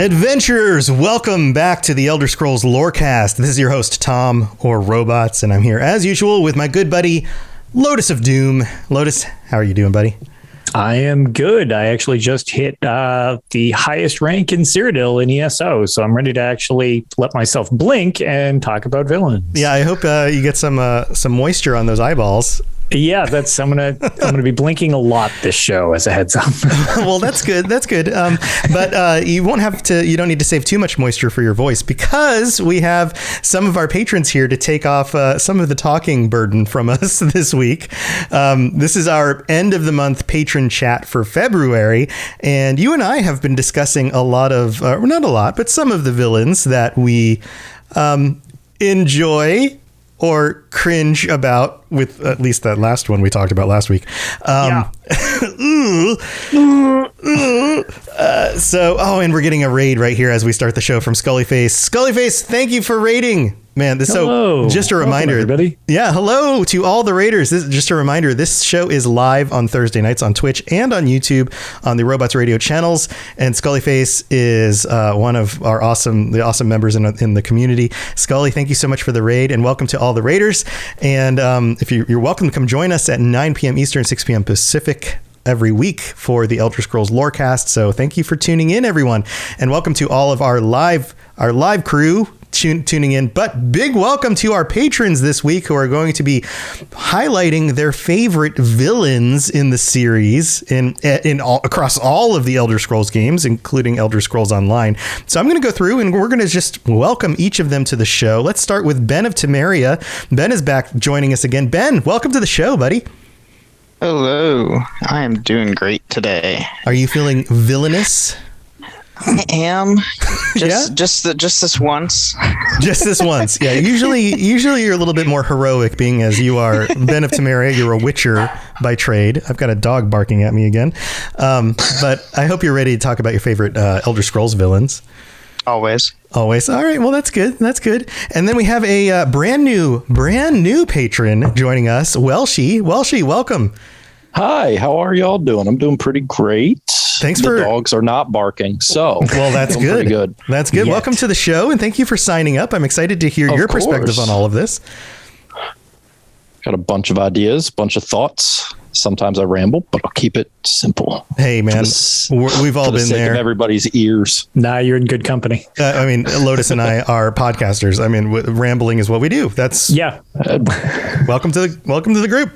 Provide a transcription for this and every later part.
Adventurers, welcome back to the Elder Scrolls Lorecast. This is your host, Tom, or Robots, and I'm here as usual with my good buddy, Lotus of Doom. Lotus, how are you doing, buddy? I am good. I actually just hit the highest rank in Cyrodiil in ESO, so I'm ready to actually let myself blink and talk about villains. Yeah, I hope you get some moisture on those eyeballs. Yeah, I'm gonna be blinking a lot this show as a heads up. Well, that's good. That's good. But you won't have to. You don't need to save too much moisture for your voice because we have some of our patrons here to take off some of the talking burden from us this week. This is our end of the month patron chat for February, and you and I have been discussing a lot of, not a lot, but some of the villains that we enjoy or cringe about, with at least that last one we talked about last week. And we're getting a raid right here as we start the show from Scullyface. Scullyface, thank you for raiding. Man, hello. So just a reminder, welcome, everybody. Yeah, hello to all the raiders. This is just a reminder, this show is live on Thursday nights on Twitch and on YouTube on the Robots Radio channels. And Scullyface is one of the awesome members in the community. Scully, thank you so much for the raid, and welcome to all the raiders. And if you're welcome to come join us at 9 p.m. Eastern, 6 p.m. Pacific every week for the Elder Scrolls Lorecast. So thank you for tuning in, everyone, and welcome to all of our live crew tuning in. But big welcome to our patrons this week who are going to be highlighting their favorite villains in the series across all of the Elder Scrolls games, including Elder Scrolls Online. So I'm going to go through and we're going to just welcome each of them to the show. Let's start with Ben of Temeria. Ben is back joining us again. Ben, welcome to the show, buddy. Hello. I am doing great today. Are you feeling villainous? I am. Just this once. Just this once. Yeah. Usually you're a little bit more heroic, being as you are Ben of Temeria. You're a witcher by trade. I've got a dog barking at me again. But I hope you're ready to talk about your favorite Elder Scrolls villains. Always. All right. Well, that's good. And then we have a brand new patron joining us. Welshie, welcome. Hi, how are y'all doing? I'm doing pretty great. The dogs are not barking, so well, that's good. Good. That's good. Yet. Welcome to the show, and thank you for signing up. I'm excited to hear your perspective on all of this. Got a bunch of ideas, bunch of thoughts. Sometimes I ramble, but I'll keep it simple. Hey, man, we've all been there. Of everybody's ears. Nah, you're in good company. I mean, Lotus and I are podcasters. I mean, rambling is what we do. Welcome to the group.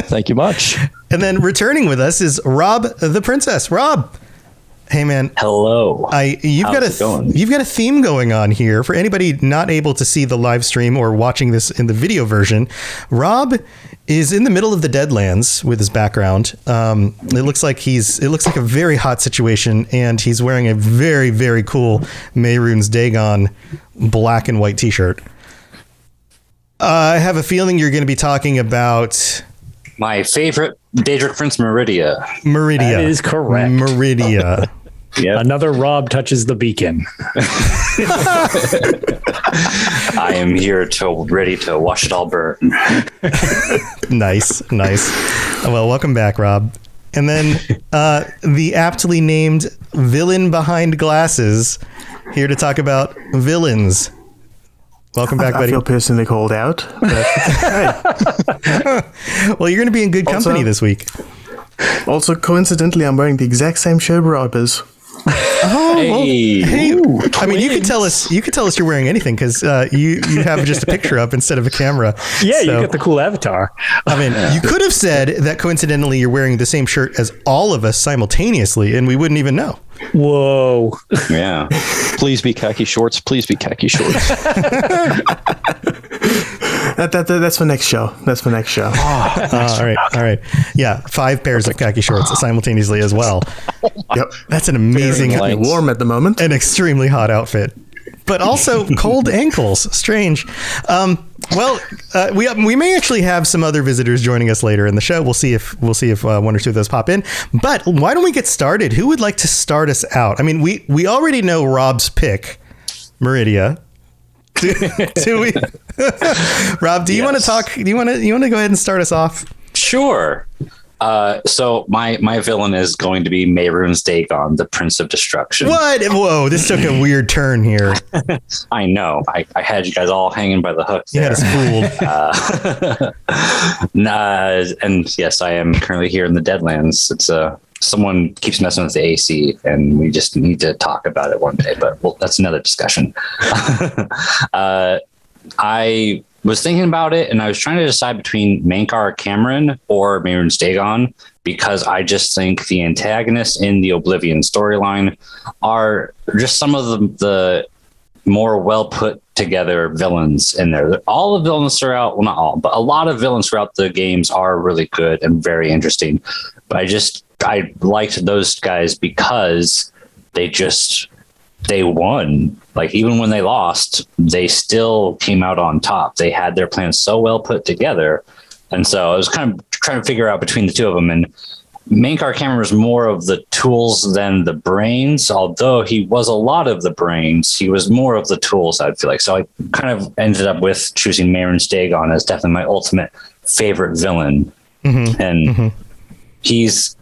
Thank you much. And then returning with us is Rob the Princess. Rob. Hey, man. Hello. You've got a theme going on here. For anybody not able to see the live stream or watching this in the video version, Rob is in the middle of the Deadlands with his background. It looks like a very hot situation, and he's wearing a very, very cool Mehrunes Dagon black and white t-shirt. I have a feeling you're going to be talking about my favorite Daedric Prince, Meridia. That is correct. Meridia. Yep. Another Rob touches the beacon. I am here ready to watch it all burn. Nice. Well, welcome back, Rob. And then the aptly named villain behind glasses, here to talk about villains. Welcome back, buddy. I feel personally called out. But, hey. Well, you're going to be in good company this week. Also, coincidentally, I'm wearing the exact same shirt Rob is. Oh, hey! Well, hey. I mean, you could tell us you're wearing anything because you have just a picture up instead of a camera. Yeah, so, you got the cool avatar. I mean, you could have said that coincidentally you're wearing the same shirt as all of us simultaneously, and we wouldn't even know. Whoa! Yeah. Please be khaki shorts. That's for next show. All right. Yeah, 5 pairs of khaki shorts simultaneously as well. Yep. That's an amazing, warm at the moment. An extremely hot outfit, but also cold ankles. Strange. We may actually have some other visitors joining us later in the show. We'll see if one or two of those pop in. But why don't we get started? Who would like to start us out? I mean, we already know Rob's pick, Meridia. Do we? Rob, do you want to talk? Do you want to go ahead and start us off? Sure. So my villain is going to be Mehrunes Dagon, the Prince of Destruction. What? Whoa, this took a weird turn here. I know. I had you guys all hanging by the hooks. You had there. us fooled. And yes, I am currently here in the Deadlands. It's someone keeps messing with the AC, and we just need to talk about it one day. But that's another discussion. I was thinking about it, and I was trying to decide between Mankar Cameron or Mehrunes Dagon, because I just think the antagonists in the Oblivion storyline are just some of the more well put together villains in there. All the villains throughout, well, not all, but a lot of villains throughout the games are really good and very interesting. But I liked those guys because they won. Like, even when they lost, they still came out on top. They had their plans so well put together. And so I was kind of trying to figure out between the two of them. And Mankar Cameron was more of the tools than the brains. Although he was a lot of the brains, he was more of the tools, I feel like. So I kind of ended up with choosing Mehrunes Dagon as definitely my ultimate favorite villain. Mm-hmm. And he's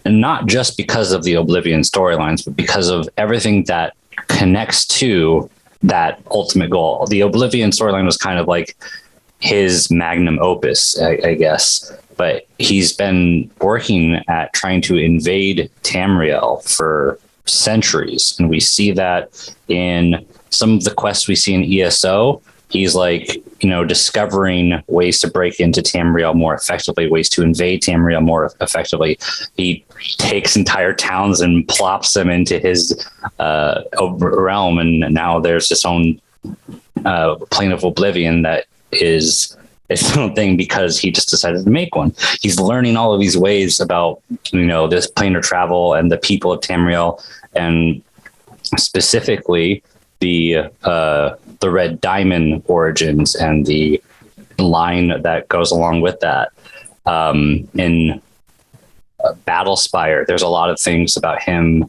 not just because of the Oblivion storylines, but because of everything that connects to that ultimate goal. The Oblivion storyline was kind of like his magnum opus, I guess. But he's been working at trying to invade Tamriel for centuries. And we see that in some of the quests we see in ESO. He's like, discovering ways to break into Tamriel more effectively, ways to invade Tamriel more effectively. He takes entire towns and plops them into his realm. And now there's this own plane of Oblivion that is its own thing because he just decided to make one. He's learning all of these ways about, this plane of travel and the people of Tamriel, and specifically the Red Diamond origins and the line that goes along with that. In Battlespire, there's a lot of things about him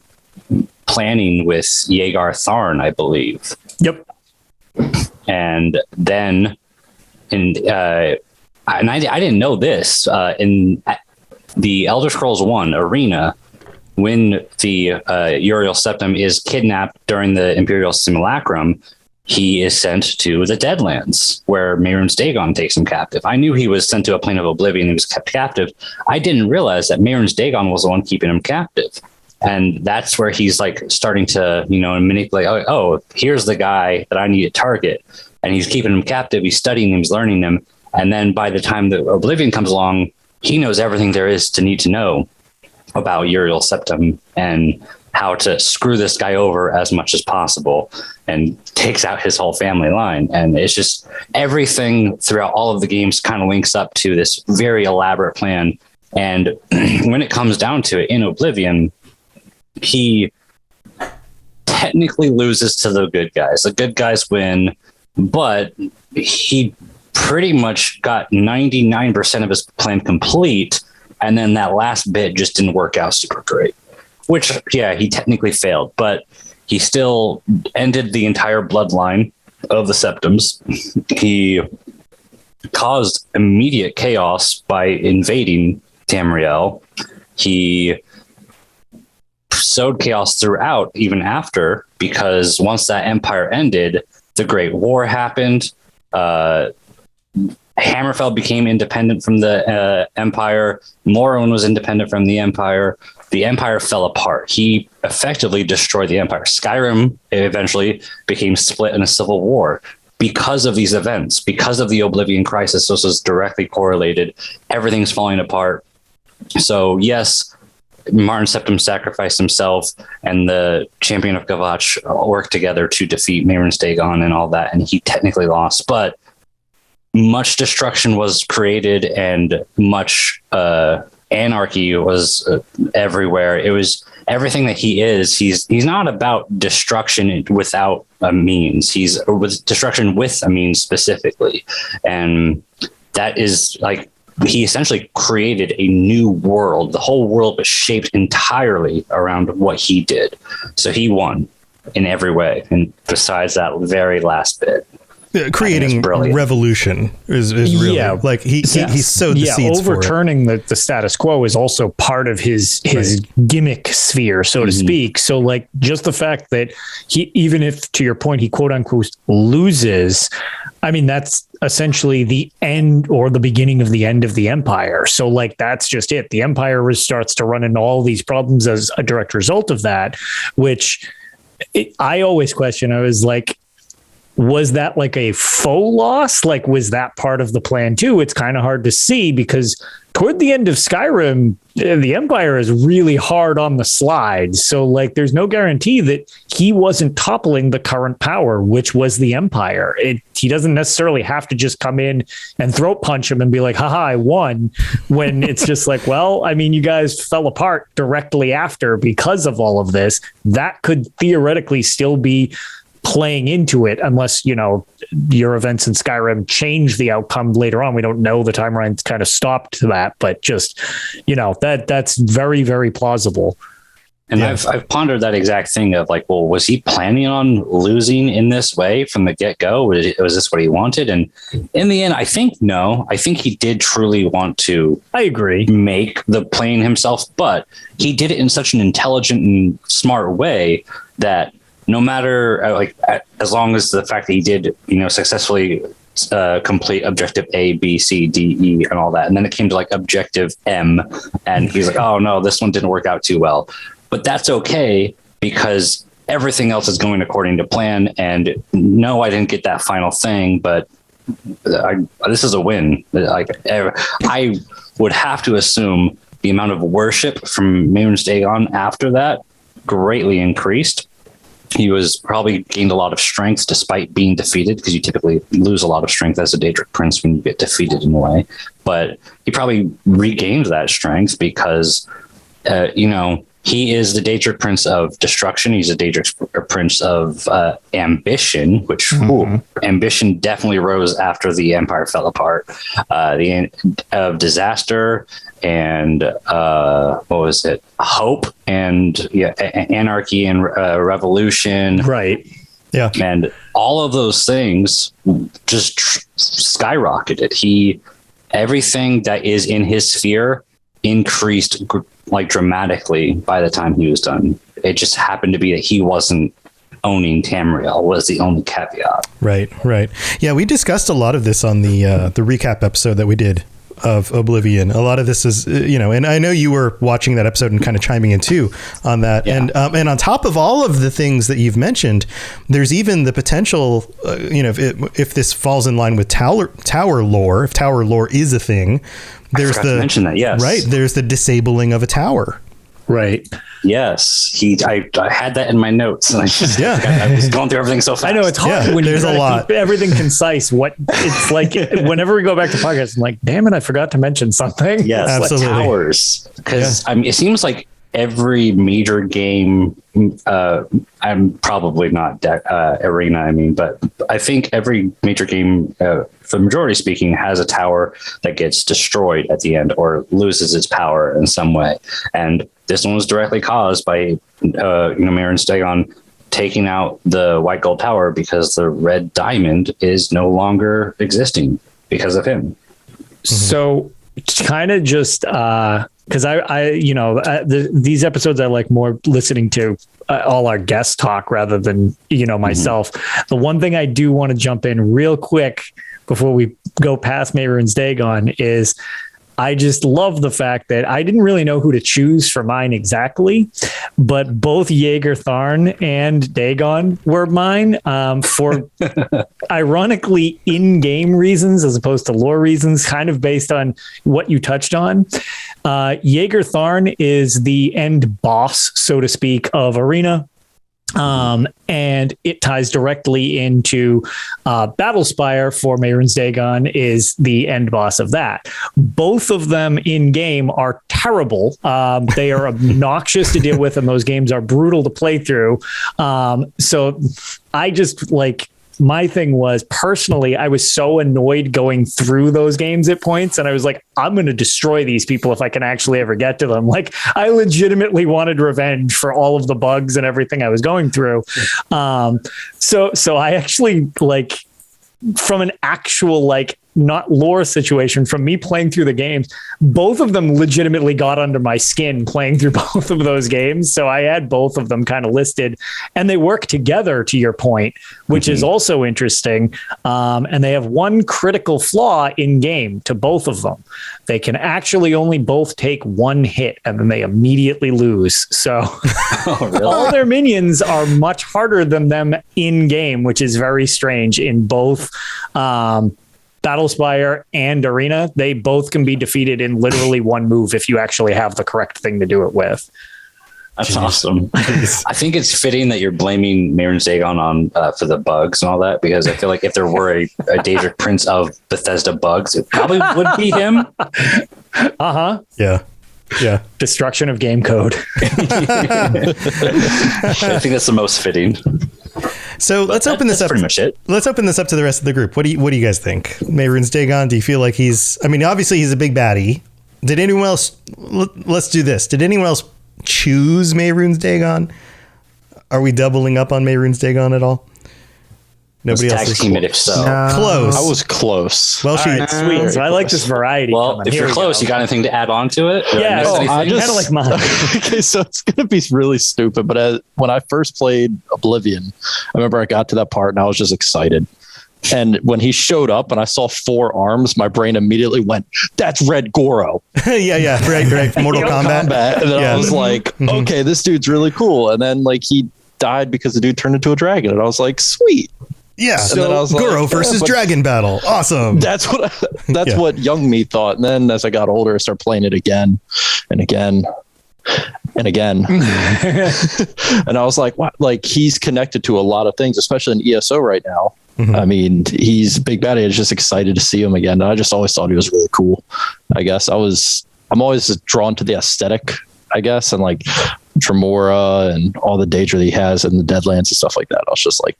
planning with Yeagar Tharn, I believe. Yep. And then I didn't know this, in the Elder Scrolls 1 Arena, when the Uriel Septim is kidnapped during the Imperial Simulacrum, he is sent to the Deadlands, where Mehrunes Dagon takes him captive. I knew he was sent to a plane of Oblivion and he was kept captive. I didn't realize that Mehrunes Dagon was the one keeping him captive. And that's where he's like starting to, manipulate. Oh, here's the guy that I need to target. And he's keeping him captive. He's studying him. He's learning him. And then by the time the Oblivion comes along, he knows everything there is to need to know about Uriel Septim and how to screw this guy over as much as possible, and takes out his whole family line. And it's just everything throughout all of the games kind of links up to this very elaborate plan. And when it comes down to it in Oblivion, he technically loses to the good guys. The good guys win, but he pretty much got 99% of his plan complete. And then that last bit just didn't work out super great, which, yeah, he technically failed, but he still ended the entire bloodline of the Septims. He caused immediate chaos by invading Tamriel. He sowed chaos throughout, even after, because once that empire ended, the Great War happened. Hammerfell became independent from the empire. Morrowind was independent from the empire. The empire fell apart. He effectively destroyed the empire. Skyrim eventually became split in a civil war because of these events, because of the Oblivion crisis. This was directly correlated. Everything's falling apart. So yes, Martin Septim sacrificed himself, and the Champion of Gavach worked together to defeat Mehrunes Dagon and all that, and he technically lost. But much destruction was created, and much anarchy was everywhere. It was everything that he is. He's not about destruction without a means. He's with destruction with a means specifically, and that is like he essentially created a new world. The whole world was shaped entirely around what he did. So he won in every way, and besides that very last bit. creating brilliant. revolution is really like he sowed the seeds overturning the status quo is also part of his gimmick sphere, so to speak. So like just the fact that he, even if to your point, he quote unquote loses, I mean, that's essentially the end or the beginning of the end of the empire. So like, that's just it. The empire starts to run into all these problems as a direct result of that, which I always question. I was like, was that like a faux loss? Like, was that part of the plan too? It's kind of hard to see because toward the end of Skyrim, the Empire is really hard on the slide. So like, there's no guarantee that he wasn't toppling the current power, which was the Empire. He doesn't necessarily have to just come in and throat punch him and be like, haha, I won. When it's just like, well, I mean, you guys fell apart directly after because of all of this. That could theoretically still be playing into it, unless, you know, your events in Skyrim change the outcome later on. We don't know. The timeline's kind of stopped to that, but just, you know, that's very, very plausible. And I've pondered that exact thing of like, well, was he planning on losing in this way from the get-go? Was this what he wanted? And in the end, I think no. I think he did truly want to. I agree. Make the plane himself, but he did it in such an intelligent and smart way that no matter as long as the fact that he did, you know, successfully complete objective A, B, C, D, E, and all that, and then it came to like objective M, and he's like, oh no, this one didn't work out too well. But that's okay because everything else is going according to plan. And no, I didn't get that final thing, but this is a win. Like I would have to assume the amount of worship from Mehrunes Dagon after that greatly increased. He was probably gained a lot of strength despite being defeated, because you typically lose a lot of strength as a Daedric Prince when you get defeated in a way. But he probably regained that strength because, you know, he is the Daedric Prince of Destruction. He's a Daedric Prince of Ambition, which ambition definitely rose after the Empire fell apart. The end of Disaster and what was it? Hope and Anarchy and Revolution. Right. Yeah. And all of those things just skyrocketed. Everything that is in his sphere increased like dramatically by the time he was done. It just happened to be that he wasn't owning Tamriel was the only caveat. Right. Yeah, we discussed a lot of this on the recap episode that we did of Oblivion. A lot of this is, you know, and I know you were watching that episode and kind of chiming in too on that. Yeah. And on top of all of the things that you've mentioned, there's even the potential, you know, if this falls in line with tower lore, if tower lore is a thing, there's I forgot to mention that. Yes. Right. There's the disabling of a tower. Right. Yes. I had that in my notes. And I was going through everything so fast. I know it's hard when there's a lot. Keep everything concise. What it's like whenever we go back to podcasts, I'm like, damn it, I forgot to mention something. Yes, absolutely. Like towers. Because I mean, it seems like every major game, I'm probably not Arena, I mean, but I think every major game, for the majority speaking, has a tower that gets destroyed at the end or loses its power in some way. And this one was directly caused by, Mehrunes Dagon taking out the white gold tower because the red diamond is no longer existing because of him. So kind of just, because these episodes I like more listening to all our guests talk rather than, myself. The one thing I do want to jump in real quick before we go past Mehrunes Dagon is I just love the fact that I didn't really know who to choose for mine exactly, but both Jaeger Tharn and Dagon were mine for ironically in-game reasons as opposed to lore reasons, kind of based on what you touched on. Jaeger Tharn is the end boss, so to speak, of Arena. And it ties directly into Battlespire for Mehrunes Dagon is the end boss of that. Both of them in game are terrible. They are obnoxious to deal with, and those games are brutal to play through. So I just my thing was personally, I was so annoyed going through those games at points. And I was like, I'm going to destroy these people if I can actually ever get to them. Like I legitimately wanted revenge for all of the bugs and everything I was going through. So I actually from an actual, like, not lore situation, from me playing through the games, both of them legitimately got under my skin playing through both of those games. So I had both of them kind of listed, and they work together, to your point, which is also interesting. And they have one critical flaw in game to both of them. They can actually only both take one hit, and then they immediately lose. So all their minions are much harder than them in game, which is very strange in both Battlespire and Arena. They both can be defeated in literally one move if you actually have the correct thing to do it with. That's awesome. I think it's fitting that you're blaming Mehrunes Dagon on for the bugs and all that, because I feel like if there were a Daedric Prince of Bethesda bugs, it probably would be him. Yeah. Destruction of game code. I think that's the most fitting. So let's open this up. Pretty much it. Let's open this up to the rest of the group. What do you guys think? Mehrunes Dagon, do you feel like obviously he's a big baddie. Did anyone else, let's do this. Did anyone else choose Mehrunes Dagon? Are we doubling up on Mehrunes Dagon at all? Nobody else tag team it if so. Close. I was close. Well, Sweet. So I like this variety. Well, if you're close, you got anything to add on to it? Yeah, I kind of like mine. Okay, so it's gonna be really stupid, but when I first played Oblivion, I remember I got to that part and I was just excited. And when he showed up and I saw 4 arms, my brain immediately went, "That's Red Goro." yeah, right. Mortal Kombat. And then I was like, "Okay, this dude's really cool." And then like he died because the dude turned into a dragon, and I was like, "Sweet." Yeah, So then I was like, Goro versus Dragon Battle. Awesome. That's what young me thought. And then as I got older, I started playing it again and again and again. And I was like, what? Like, he's connected to a lot of things, especially in ESO right now. I mean, he's big bad. I was just excited to see him again. And I just always thought he was really cool. I guess I'm always drawn to the aesthetic, I guess, and like Tremora and all the Daedra that he has and the Deadlands and stuff like that. I was just like,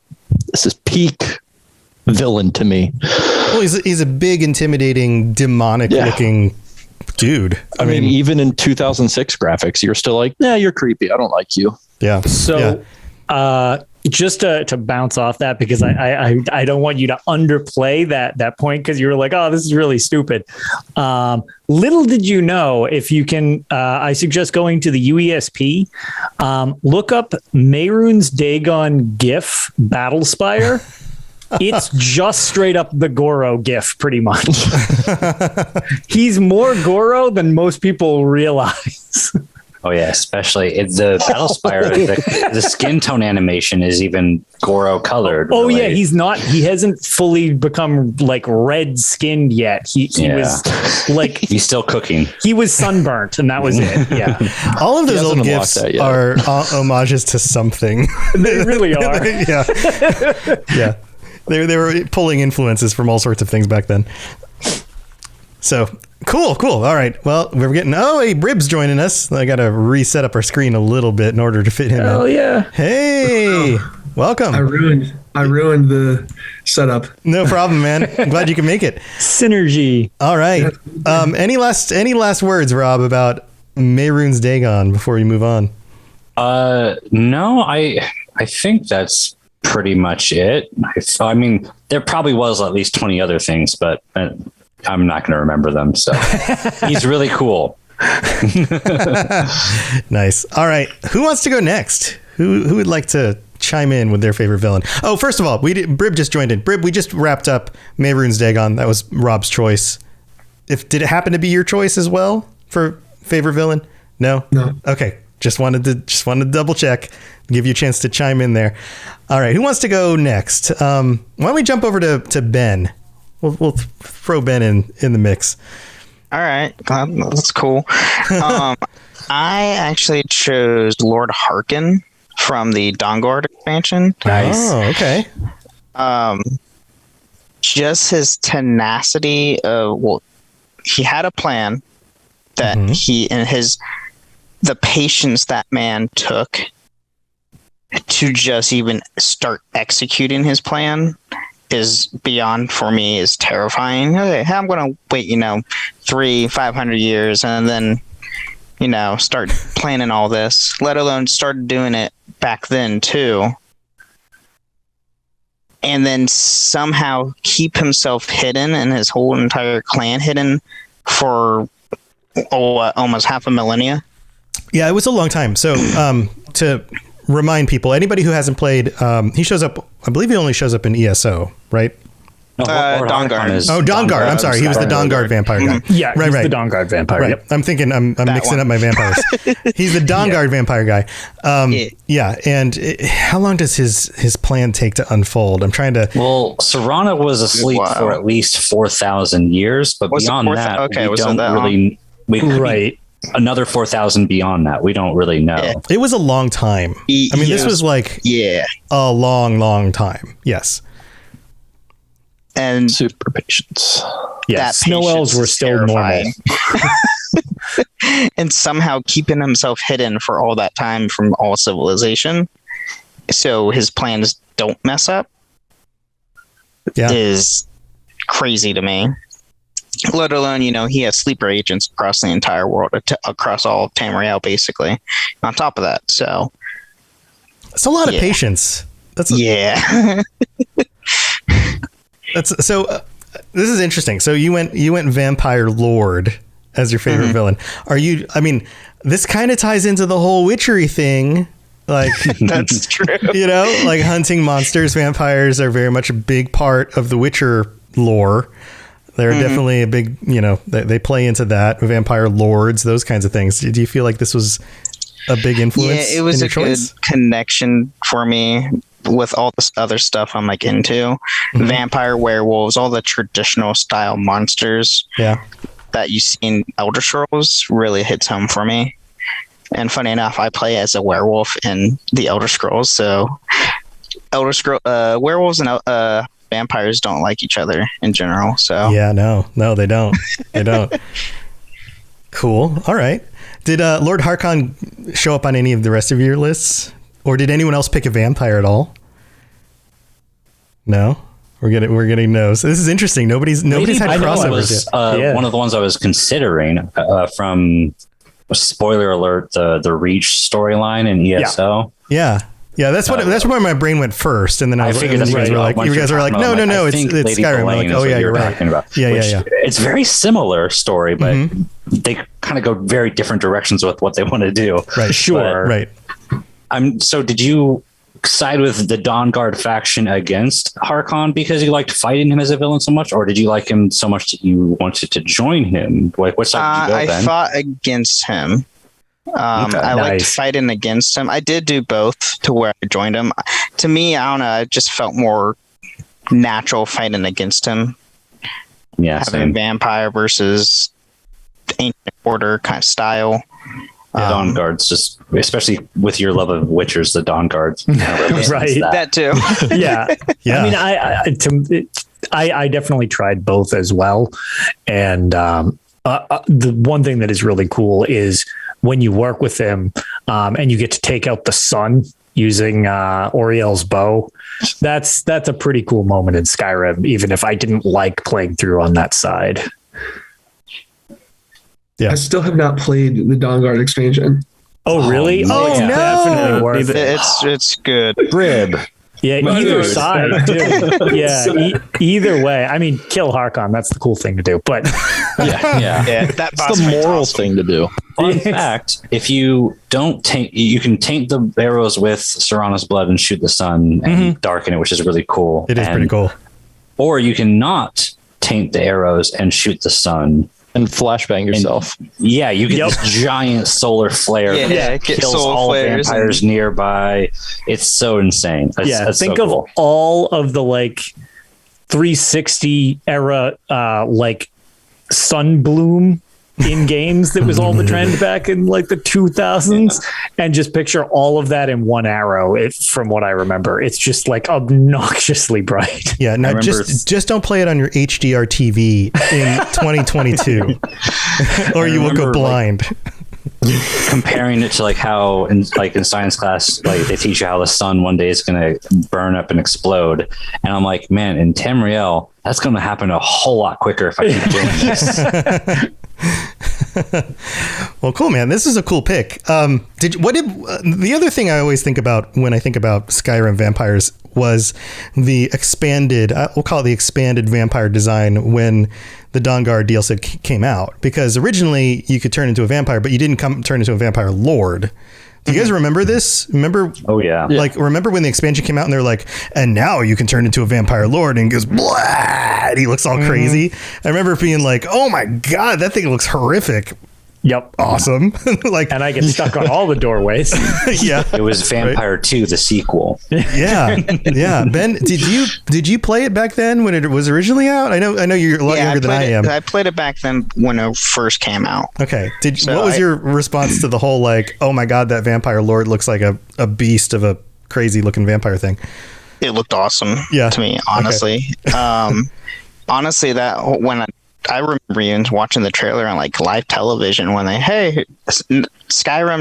this is peak villain to me. Well, he's a big, intimidating, demonic looking dude. I mean, even in 2006 graphics, you're still like, nah, you're creepy. I don't like you. Yeah. So, just to bounce off that, because I don't want you to underplay that point, because you were like, oh, this is really stupid. Little did you know, if you can, I suggest going to the UESP, look up Mehrunes Dagon GIF Battlespire. It's just straight up the Goro GIF, pretty much. He's more Goro than most people realize. Oh yeah, especially the Battlespire, the skin tone animation is even Goro colored. Oh really. Yeah, he hasn't fully become like red skinned yet. He was like, he's still cooking. He was sunburnt, and that was it. Yeah. All of those old GIFs are homages to something. They really are. Yeah. They were pulling influences from all sorts of things back then. So cool. All right. Well, we're getting. Oh, hey, Brib's joining us. I got to reset up our screen a little bit in order to fit him in. Oh yeah. Hey, welcome. I ruined the setup. No problem, man. I'm glad you can make it. Synergy. All right. Any last words, Rob, about Mehrunes Dagon before you move on? No, I think that's pretty much it. I mean, there probably was at least 20 other things, but I'm not going to remember them. So he's really cool. Nice. All right. Who wants to go next? Who would like to chime in with their favorite villain? Oh, first of all, Brib just joined in. Brib, we just wrapped up Mehrunes Dagon. That was Rob's choice. Did it happen to be your choice as well for favorite villain? No. Okay. Just wanted to double check, give you a chance to chime in there. All right. Who wants to go next? Why don't we jump over to Ben? We'll throw Ben in the mix. All right, that's cool. I actually chose Lord Harkon from the Dawnguard expansion. Nice. Oh, okay. Just his tenacity. He had a plan that the patience that man took to just even start executing his plan is beyond, for me, is terrifying. Okay, I'm going to wait, 300-500 years and then, start planning all this, let alone start doing it back then too. and then somehow keep himself hidden and his whole entire clan hidden for almost half a millennia. Yeah, it was a long time. So to remind people, anybody who hasn't played, he shows up, I believe he only shows up in ESO, right? No, Dawnguard. Dawnguard. I'm sorry. He was the Dawnguard vampire guy. Yeah, right, he's right. the Dawnguard vampire. Right. Yep. I'm thinking I'm mixing up my vampires. He's the Dawnguard vampire guy. Yeah. And how long does his plan take to unfold? I'm trying to. Well, Serana was asleep for at least 4,000 years, but beyond that, we don't really. We could be another 4,000 beyond that. We don't really know. Yeah. It was a long time. I mean, this was like a long time. Yes. And super patience. Yeah, snow elves were still normal. And somehow keeping himself hidden for all that time from all civilization, so his plans don't mess up, is crazy to me. Let alone, he has sleeper agents across the entire world, across all of Tamriel, basically. On top of that, so it's a lot of patience. That's That's so. This is interesting. So you went Vampire Lord as your favorite villain. Are you? I mean, this kind of ties into the whole witchery thing. Like that's true. Like hunting monsters. Vampires are very much a big part of the Witcher lore. They're definitely a big. They play into that. Vampire lords, those kinds of things. Do you feel like this was a big influence? Yeah, it was in a your choice? good connection for me. With all this other stuff I'm like into, vampire, werewolves, all the traditional style monsters that you see in Elder Scrolls really hits home for me. And funny enough, I play as a werewolf in the Elder Scrolls, so werewolves and vampires don't like each other in general. So no, they don't. They don't. Cool. All right. Did Lord Harkon show up on any of the rest of your lists? Or did anyone else pick a vampire at all? No, we're getting no's. This is interesting. Nobody's had crossovers yet. One of the ones I was considering from spoiler alert, the Reach storyline in ESO. Yeah. That's where my brain went first, and then I figured you guys were like, no, it's Skyrim. Like, oh yeah, you're right. Yeah. It's a very similar story, but they kind of go very different directions with what they want to do. Right. Sure. Right. So did you side with the Dawnguard faction against Harkon because you liked fighting him as a villain so much, or did you like him so much that you wanted to join him? Like, what side did you go then? I fought against him. I liked fighting against him. I did do both to where I joined him. To me, I don't know, I just felt more natural fighting against him. Yeah, having vampire versus ancient order kind of style. Dawnguards, just especially with your love of Witchers, the Dawnguards, right? That too. Yeah. I mean, I definitely tried both as well, and the one thing that is really cool is when you work with him, and you get to take out the sun using Oriel's bow. That's a pretty cool moment in Skyrim, even if I didn't like playing through on that side. I still have not played the Dawnguard expansion. Oh, really? Oh, no. Definitely worth it. It's good. Brib. Yeah, either side, dude. Yeah, either way. I mean, kill Harkon. That's the cool thing to do. But that's the moral thing to do. Fun fact: if you don't taint, you can taint the arrows with Serana's blood and shoot the sun and darken it, which is really cool. It is pretty cool. Or you can not taint the arrows and shoot the sun. And flashbang yourself. You get this giant solar flare that kills all vampires nearby. It's so insane. That's think so of cool. all of the 360 era sun bloom in games that was all the trend back in the 2000s, and just picture all of that in one arrow. From what I remember, it's just obnoxiously bright. Yeah, no, just don't play it on your HDR TV in 2022, or you will go blind. Comparing it to how in science class, they teach you how the sun one day is going to burn up and explode, and I'm like, man, in Tamriel, that's going to happen a whole lot quicker if I keep doing this. Well, cool, man. This is a cool pick. The other thing I always think about when I think about Skyrim vampires, was the expanded, we'll call it the expanded vampire design when the Dawnguard DLC came out. Because originally you could turn into a vampire, but you didn't turn into a vampire lord. Do you guys remember this? Remember? Oh, yeah. Like, remember when the expansion came out and they're like, and now you can turn into a vampire lord, and he goes, blah, and he looks all crazy. I remember being like, oh my God, that thing looks horrific. Yep. Awesome. Like, and I get stuck on all the doorways. Yeah. It was Vampire 2, the sequel. Yeah. Yeah. Ben, did you play it back then when it was originally out? I know you're a lot younger than I am. I played it back then when it first came out. Okay. What was your response to the whole, like, oh my God, that vampire lord looks like a beast of a crazy looking vampire thing? It looked awesome to me, honestly. Okay. Honestly, that when I remember even watching the trailer on like live television when Skyrim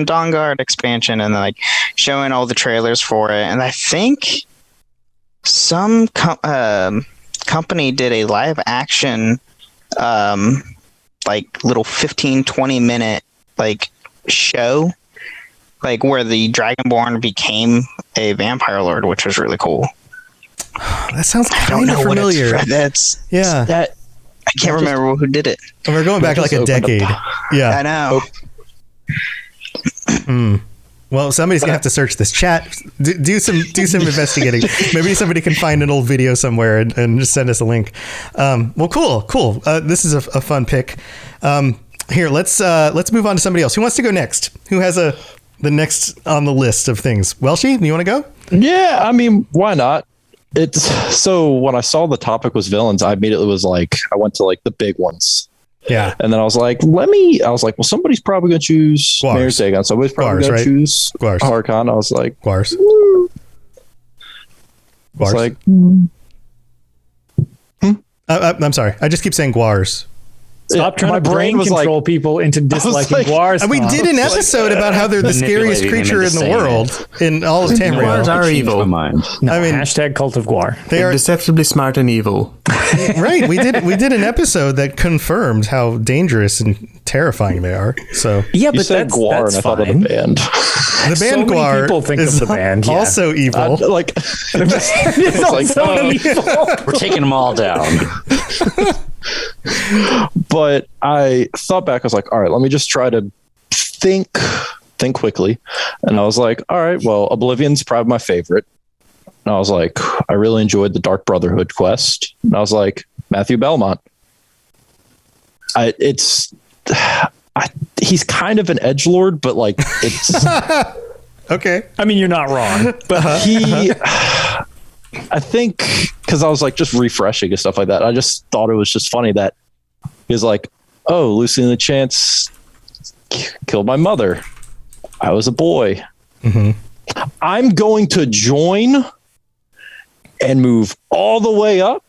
Dawnguard expansion, and then like showing all the trailers for it. And I think some company did a live action, like little 15-20 minute like show, like where the Dragonborn became a vampire lord, which was really cool. That sounds kind of familiar. I can't remember who did it. And we're going back like a decade. Yeah, I know. Well, somebody's gonna have to search this chat. Do some investigating. Maybe somebody can find an old video somewhere and just send us a link. Well, cool. This is a fun pick. Here, let's move on to somebody else. Who wants to go next? Who has the next on the list of things? Welshie, you want to go? Yeah, I mean, why not? It's so when I saw the topic was villains, I immediately was like, I went to like the big ones. Yeah. And then I was like, well, somebody's probably going to choose Mehrunes Dagon. Somebody's probably going to choose Harkon. I was like, Guars. It's like, I'm sorry. I just keep saying Guars. Stop trying to brain control people into disliking Guars. We did an episode about how they're the scariest creature in the world in all of Tamriel. Guars are evil. No, I mean, hashtag cult of Guar. They're deceptively smart and evil. Right. We did an episode that confirmed how dangerous and terrifying they are. So yeah, but that's Guar, and I thought of the band. The band Guar people think of the band. Yeah. Also evil. It's also evil. We're taking them all down. But I thought back, I was like, all right, let me just try to think quickly. And I was like, all right, well, Oblivion's probably my favorite. And I was like, I really enjoyed the Dark Brotherhood quest. And I was like, Matthew Belmont. He's kind of an edgelord, but like it's okay. I mean, you're not wrong, but I think because I was like just refreshing and stuff like that. I just thought it was just funny that he was like, oh, Lucy and the Chance killed my mother. I was a boy. Mm-hmm. I'm going to join and move all the way up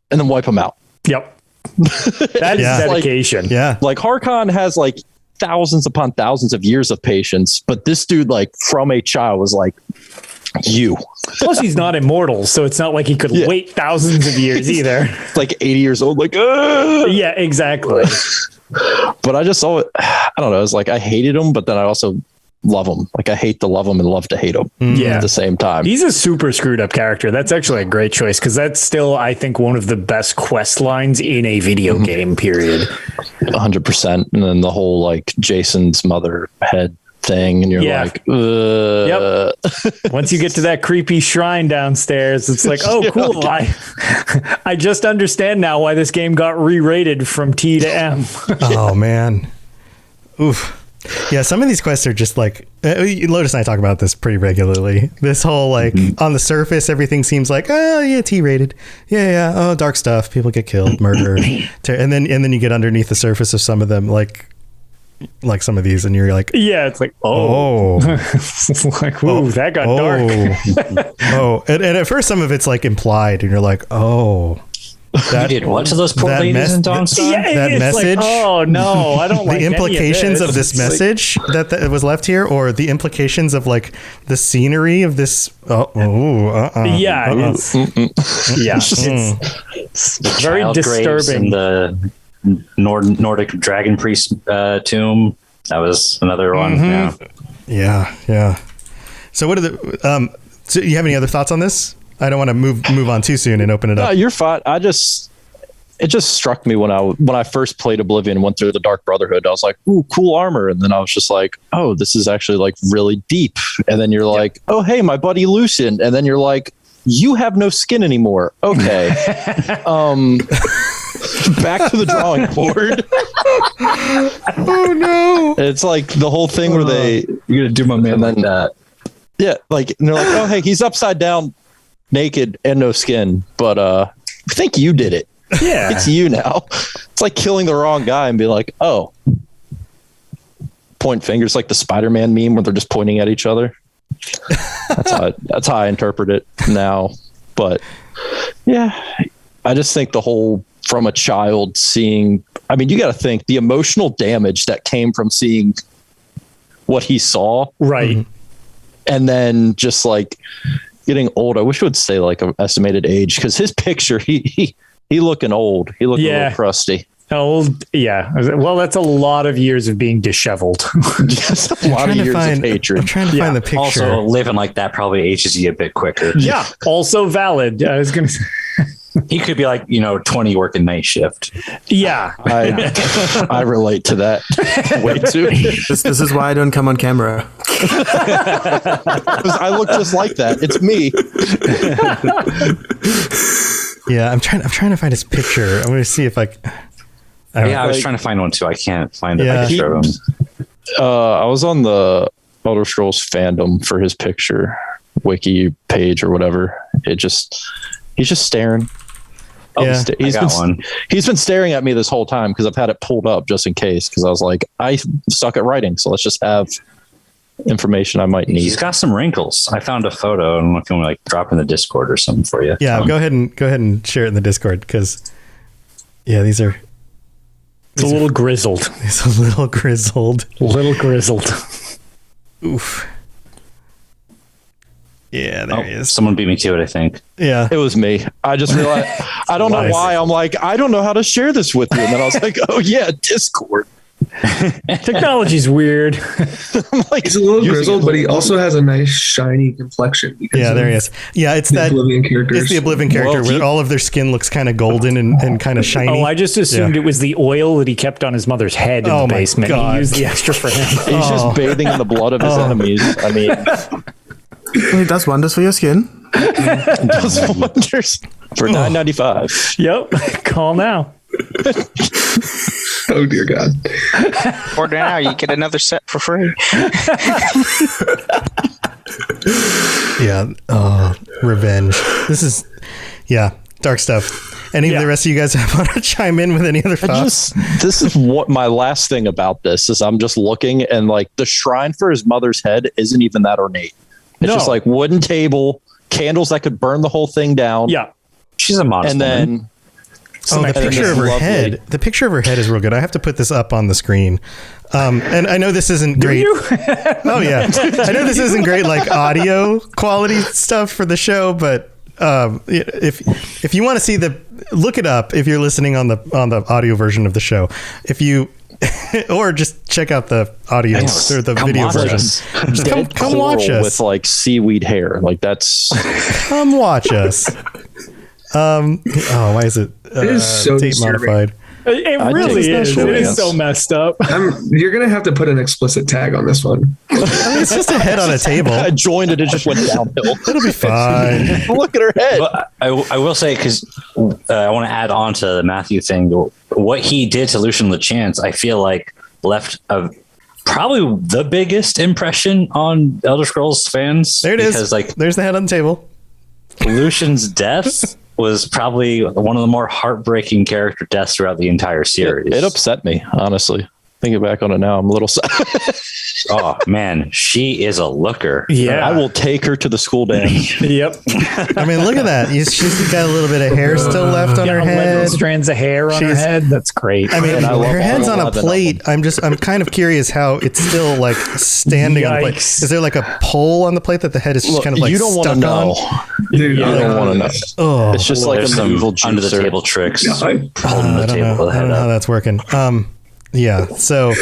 and then wipe them out. Yep. That is dedication. Like Harkon has like thousands upon thousands of years of patience, but this dude, like from a child, was like, you. Plus, he's not immortal, so it's not like he could wait thousands of years either. Like 80 years old, like, yeah, exactly. But I just saw it. I don't know. It's like I hated him, but then I also love him. Like I hate to love him and love to hate him at the same time. He's a super screwed up character. That's actually a great choice because that's still, I think, one of the best quest lines in a video game, period. 100%. And then the whole like Jason's mother head thing, and you're like, yep. Once you get to that creepy shrine downstairs, it's like, oh, cool. I just understand now why this game got re-rated from T to M. Oh man. Oof. Yeah, some of these quests are just like, Lotus and I talk about this pretty regularly. This whole like on the surface, everything seems like, oh yeah, T-rated. Yeah. Oh, dark stuff. People get killed, murder, and then you get underneath the surface of some of them, like some of these, and you're like, yeah, it's like, it's like, ooh, that got dark. And at first some of it's like implied, and you're like, you did what to those poor ladies in Dawnstar? Yeah, that message. Like, oh no, I don't like the implications of this message like, that was left here, or the implications of like the scenery of this. It's very disturbing. In the Nordic dragon priest tomb. That was another one. Yeah. So what are the? So you have any other thoughts on this? I don't want to move on too soon and open it up. No, you're fine. It just struck me when I first played Oblivion and went through the Dark Brotherhood. I was like, ooh, cool armor. And then I was just like, oh, this is actually like really deep. And then you're like, oh, hey, my buddy Lucian. And then you're like, you have no skin anymore. Okay. Back to the drawing board. Oh no. It's like the whole thing where you're gonna do my man like that. Yeah, like, and they're like, oh, hey, he's upside down, naked, and no skin. But I think you did it. Yeah. It's you now. It's like killing the wrong guy and be like, oh. Point fingers like the Spider-Man meme where they're just pointing at each other. That's how I interpret it now. But yeah, I just think the whole from a child seeing, I mean, you got to think the emotional damage that came from seeing what he saw. Right. Mm-hmm. And then just like getting old. I wish it would say like an estimated age, because his picture, he looking old. He looked a little crusty. Old, yeah. Well, that's a lot of years of being disheveled. Just a lot of years of hatred. I'm trying to find the picture. Also, living like that probably ages you a bit quicker. Yeah. Also valid. I was going to say. He could be like, 20 working night shift. Yeah. I relate to that way too. This is why I don't come on camera. I look just like that. It's me. Yeah, I'm trying to find his picture. I'm going to see if I was trying to find one too. I can't find a Yeah. picture of him. I was on the Elder Scrolls fandom for his picture wiki page or whatever. He's just staring. Yeah. He's been staring at me this whole time because I've had it pulled up just in case, because I was like, I suck at writing, so let's just have information I might need. He's got some wrinkles. I found a photo. I don't know if you want to like drop in the Discord or something for you. Yeah, go ahead and share it in the Discord, because these are. It's a little grizzled. It's a little grizzled. Oof. Yeah, there he is. Someone beat me to it, I think. Yeah. It was me. I just realized, I don't know why. I'm like, I don't know how to share this with you. And then I was like, oh yeah, Discord. Technology's weird. I'm like, He's a little grizzled, but he also has a nice shiny complexion. Yeah, there he is. Yeah, it's that Oblivion characters. It's the Oblivion character where all of their skin looks kind of golden and kind of shiny. Oh, I just assumed it was the oil that he kept on his mother's head in the basement. God. He used the extra for him. he's just bathing in the blood of his enemies. I mean, It does wonders for your skin. it does wonders for $9.95. Yep. Call now. Oh dear God! Order now, you get another set for free. Yeah. Oh, revenge. This is, dark stuff. Any of the rest of you guys want to chime in with any other thoughts? This is what my last thing about this is. I'm just looking, and like the shrine for his mother's head isn't even that ornate. It's just like wooden table, candles that could burn the whole thing down. Yeah. She's a modest And then woman. The picture of her head. The picture of her head is real good. I have to put this up on the screen. And I know this isn't great. Oh yeah. I know this isn't great like audio quality stuff for the show, but if you want to see look it up if you're listening on the audio version of the show. If you or just check out the audio or the video version. Just come watch us with like seaweed hair. Like that's come watch us. Why is it? It is so tape disturbing. modified. It really is. It is so messed up. You're gonna have to put an explicit tag on this one. It's just a head on a table. I joined it. It just went downhill. It'll be fine. Look at her head. But I will say, because I want to add on to the Matthew thing, what he did to Lucian LeChance, I feel like left probably the biggest impression on Elder Scrolls fans. There it is. Because like there's the head on the table. Lucian's death was probably one of the more heartbreaking character deaths throughout the entire series. It upset me, honestly. Thinking back on it now, I'm a little sad. Oh man, she is a looker. Yeah, I will take her to the school dance. Yep. I mean, look at that. She's got a little bit of hair still left on her 11 head. strands of hair on her head. That's great. I mean, And I love her head's all on a 11 plate. I'm kind of curious how it's still like standing on the plate. Yikes. Is there like a pole on the plate that the head is just kind of like you don't want to stuck know. on? Dude, You don't want to know. Oh, It's just like There's an some evil under the juicer. table tricks. Yeah, Holding the I don't table know. with the I head don't know how up. that's working. Yeah. So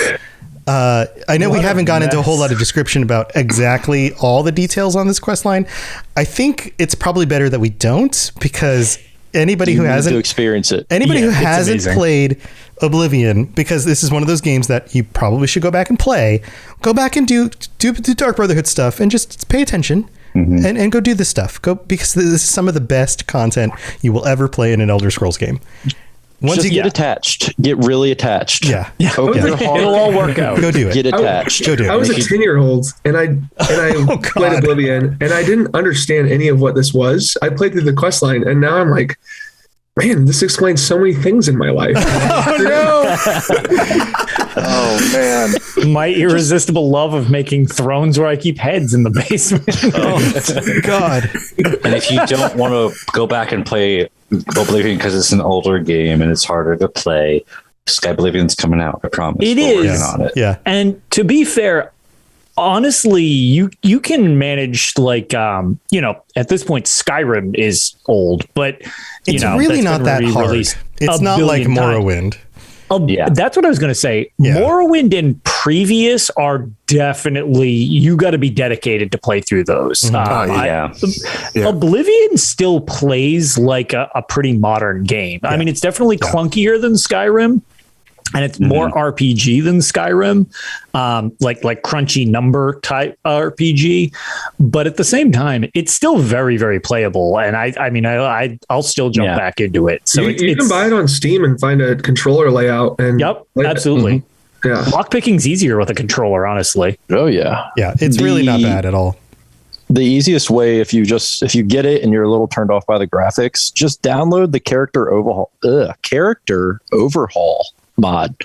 I know we haven't gone into a whole lot of description about exactly all the details on this quest line. I think it's probably better that we don't, because anybody who hasn't to experience it, who hasn't played Oblivion, because this is one of those games that you probably should go back and play. Go back and do Dark Brotherhood stuff and just pay attention. And go do this stuff. Because this is some of the best content you will ever play in an Elder Scrolls game. Once you get attached, get really attached. Yeah. It'll all work out. Go do it. Get attached. Go do it. I was a 10-year-old and I played Oblivion, and I didn't understand any of what this was. I played through the quest line, and now I'm like, man, this explains so many things in my life. Oh no! Oh man! My irresistible love of making thrones where I keep heads in the basement. Oh God! And if you don't want to go back and play Oblivion because it's an older game and it's harder to play, Sky Oblivion's coming out. I promise. It We're is. working on it. Yeah. And to be fair, honestly, you can manage, like, at this point Skyrim is old, but it's really not that hard. It's not like Morrowind. That's what I was going to say. Yeah. Morrowind and Previous are definitely, you got to be dedicated to play through those. Oblivion still plays like a pretty modern game. I mean, it's definitely clunkier than Skyrim, and it's more RPG than Skyrim, like crunchy number type RPG. But at the same time, it's still very, very playable. And I'll still jump back into it. So you can buy it on Steam and find a controller layout. And absolutely. Yeah. Lockpicking's easier with a controller, honestly. Oh yeah. Yeah. It's really not bad at all. The easiest way, if you get it and you're a little turned off by the graphics, just download the character overhaul mod.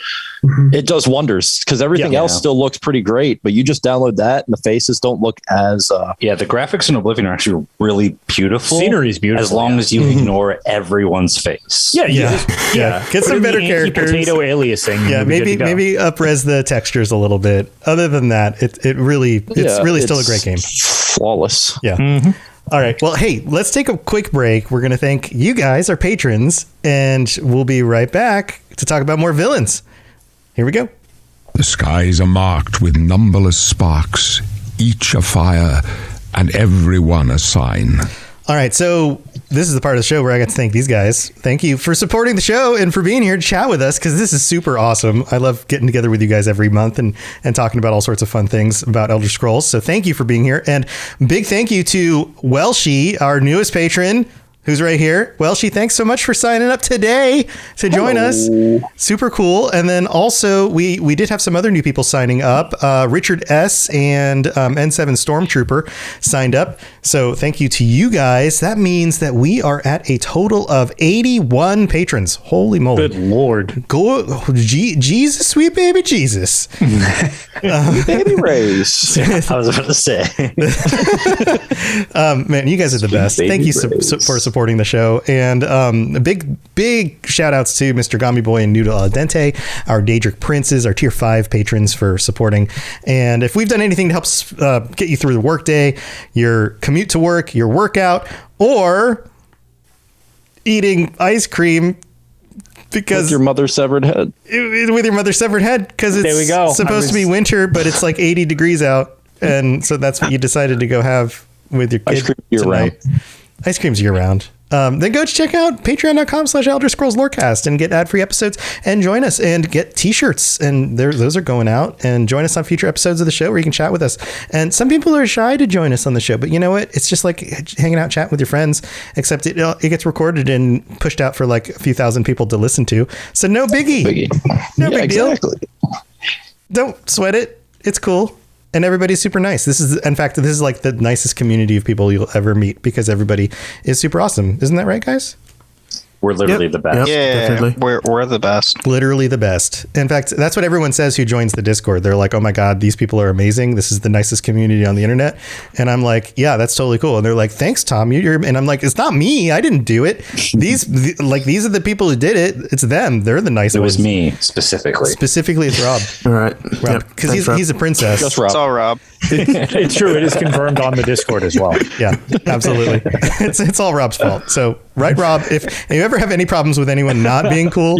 It does wonders, because everything else still looks pretty great, but you just download that and the faces don't look as the graphics in Oblivion are actually really beautiful. Scenery is beautiful as long as you ignore everyone's face. Get some better characters. Potato aliasing. Yeah, maybe up-res the textures a little bit. Other than that, it's really still a great game. Flawless. Yeah. All right. Well, hey, let's take a quick break. We're going to thank you guys, our patrons, and we'll be right back to talk about more villains. Here we go. The skies are marked with numberless sparks, each a fire, and every one a sign. All right, so this is the part of the show where I get to thank these guys. Thank you for supporting the show and for being here to chat with us, because this is super awesome. I love getting together with you guys every month and talking about all sorts of fun things about Elder Scrolls. So thank you for being here. And big thank you to Welshie, our newest patron, who's right here. Welshie, thanks so much for signing up today to join us. Super cool. And then also, we did have some other new people signing up. Richard S. and N7 Stormtrooper signed up. So thank you to you guys. That means that we are at a total of 81 patrons. Holy moly. Good Lord. Jesus, sweet baby Jesus. Baby race. I was about to say. Man, you guys are the best. Thank you for supporting the show. And big shout outs to Mr. Gami Boy and Noodle Al Dente, our Daedric Princes, our tier 5 patrons for supporting. And if we've done anything to help get you through the workday, your commute to work, your workout, or eating ice cream because with your mother's severed head, because it's supposed to be winter, but it's like 80 degrees out. And so that's what you decided to go have with your kid. Ice cream year-round. Ice cream's year-round. Then go check out patreon.com/Elder Scrolls Lorecast and get ad-free episodes and join us and get t-shirts. And those are going out, and join us on future episodes of the show where you can chat with us. And some people are shy to join us on the show, but you know what? It's just like hanging out, chatting with your friends, except it gets recorded and pushed out for like a few thousand people to listen to. So no biggie. No big deal. Don't sweat it. It's cool. And everybody's super nice. This is like the nicest community of people you'll ever meet, because everybody is super awesome. Isn't that right, guys? We're literally the best. Yeah, we're the best. Literally the best. In fact, that's what everyone says who joins the Discord. They're like, oh my God, these people are amazing. This is the nicest community on the internet. And I'm like, yeah, that's totally cool. And they're like, thanks, Tom. And I'm like, it's not me. I didn't do it. These are the people who did it. It's them. They're the nice ones. It was me specifically. Specifically, it's Rob. All right. Rob. Because he's a princess. Just Rob. It's all Rob. It's true. It is confirmed on the Discord as well. Yeah, absolutely. It's all Rob's fault. So, right, Rob, if you ever have any problems with anyone not being cool,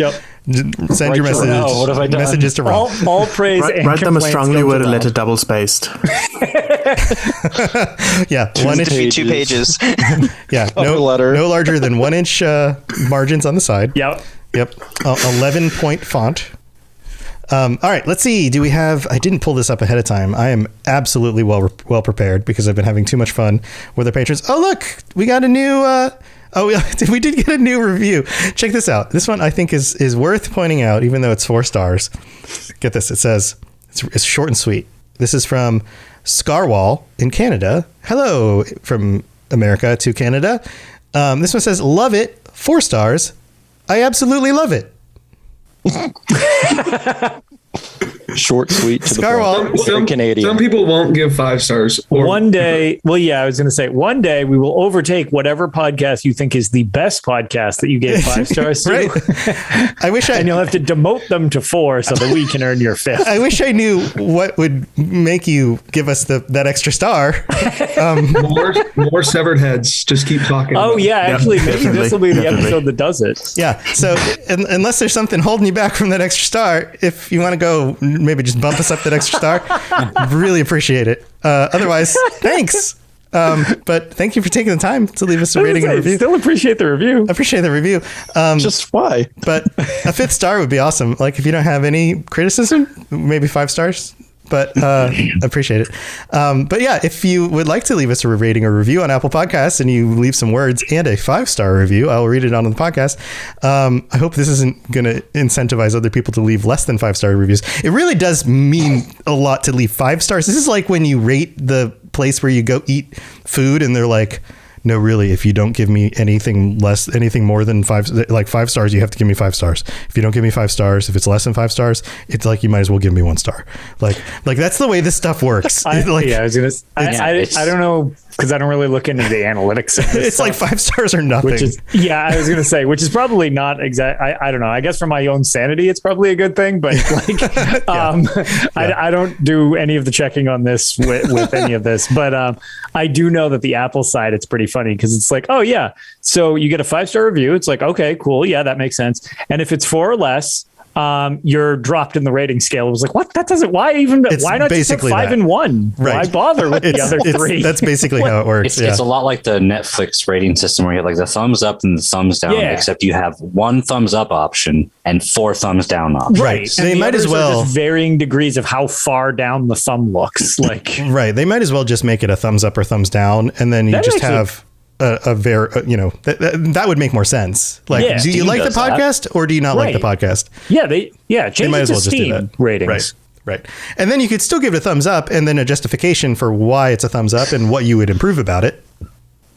Send your messages to Rob. All praise. Write them a strongly worded letter, double spaced. Yeah, 2 pages. Yeah, no larger than 1 inch margins on the side. Yep. 11-point font. All right, let's see. Do we have? I didn't pull this up ahead of time. I am absolutely well prepared because I've been having too much fun with our patrons. Oh, look, we got a new. We did get a new review. Check this out. This one I think is worth pointing out, even though it's 4 stars. Get this. It says it's short and sweet. This is from Scarwall in Canada. Hello from America to Canada. This one says, "Love it. 4 stars. I absolutely love it." Short, sweet, to Scarwall. the point. Canadian. Some people won't give 5 stars. One day, I was going to say, one day we will overtake whatever podcast you think is the best podcast that you gave 5 stars to. Right. And you'll have to demote them to 4 so that we can earn your 5th. I wish I knew what would make you give us that extra star. More severed heads. Just keep talking. Oh, yeah. Actually, maybe this will be the episode that does it. Yeah. So unless there's something holding you back from that extra star, if you want to go maybe just bump us up that extra star, really appreciate it. Otherwise, thanks. But thank you for taking the time to leave us a rating and review. Still appreciate the review. Appreciate the review. Just why? But a 5th star would be awesome. Like if you don't have any criticism, maybe 5 stars. But appreciate it. But yeah, if you would like to leave us a rating or review on Apple Podcasts and you leave some words and a 5-star review, I'll read it on the podcast. I hope this isn't going to incentivize other people to leave less than 5-star reviews. It really does mean a lot to leave 5 stars. This is like when you rate the place where you go eat food and they're like, no, really, if you don't give me anything more than 5 stars, you have to give me 5 stars. If you don't give me 5 stars, if it's less than 5 stars, it's like you might as well give me 1 star. Like that's the way this stuff works. I don't know, because I don't really look into the analytics of this. It's like 5 stars or nothing. I was going to say, which is probably not exact. I don't know. I guess for my own sanity, it's probably a good thing. But I don't do any of the checking on this with any of this. But I do know that the Apple side, it's pretty funny because it's like, oh yeah, so you get a 5-star review. It's like, okay, cool, yeah, that makes sense. And if it's 4 or less, you're dropped in the rating scale. It was like, what? That doesn't. Why not just put 5 and 1? Right. Why bother with the other 3? That's basically how it works. It's a lot like the Netflix rating system where you have like the thumbs up and the thumbs down, except you have 1 thumbs up option and 4 thumbs down options. Right. And they might as well just varying degrees of how far down the thumb looks. Like right. They might as well just make it a thumbs up or thumbs down, and then you just have that would make more sense. Like, do you like the podcast or do you not like the podcast? Yeah, they might as well just do that. Ratings. Right. And then you could still give it a thumbs up and then a justification for why it's a thumbs up and what you would improve about it.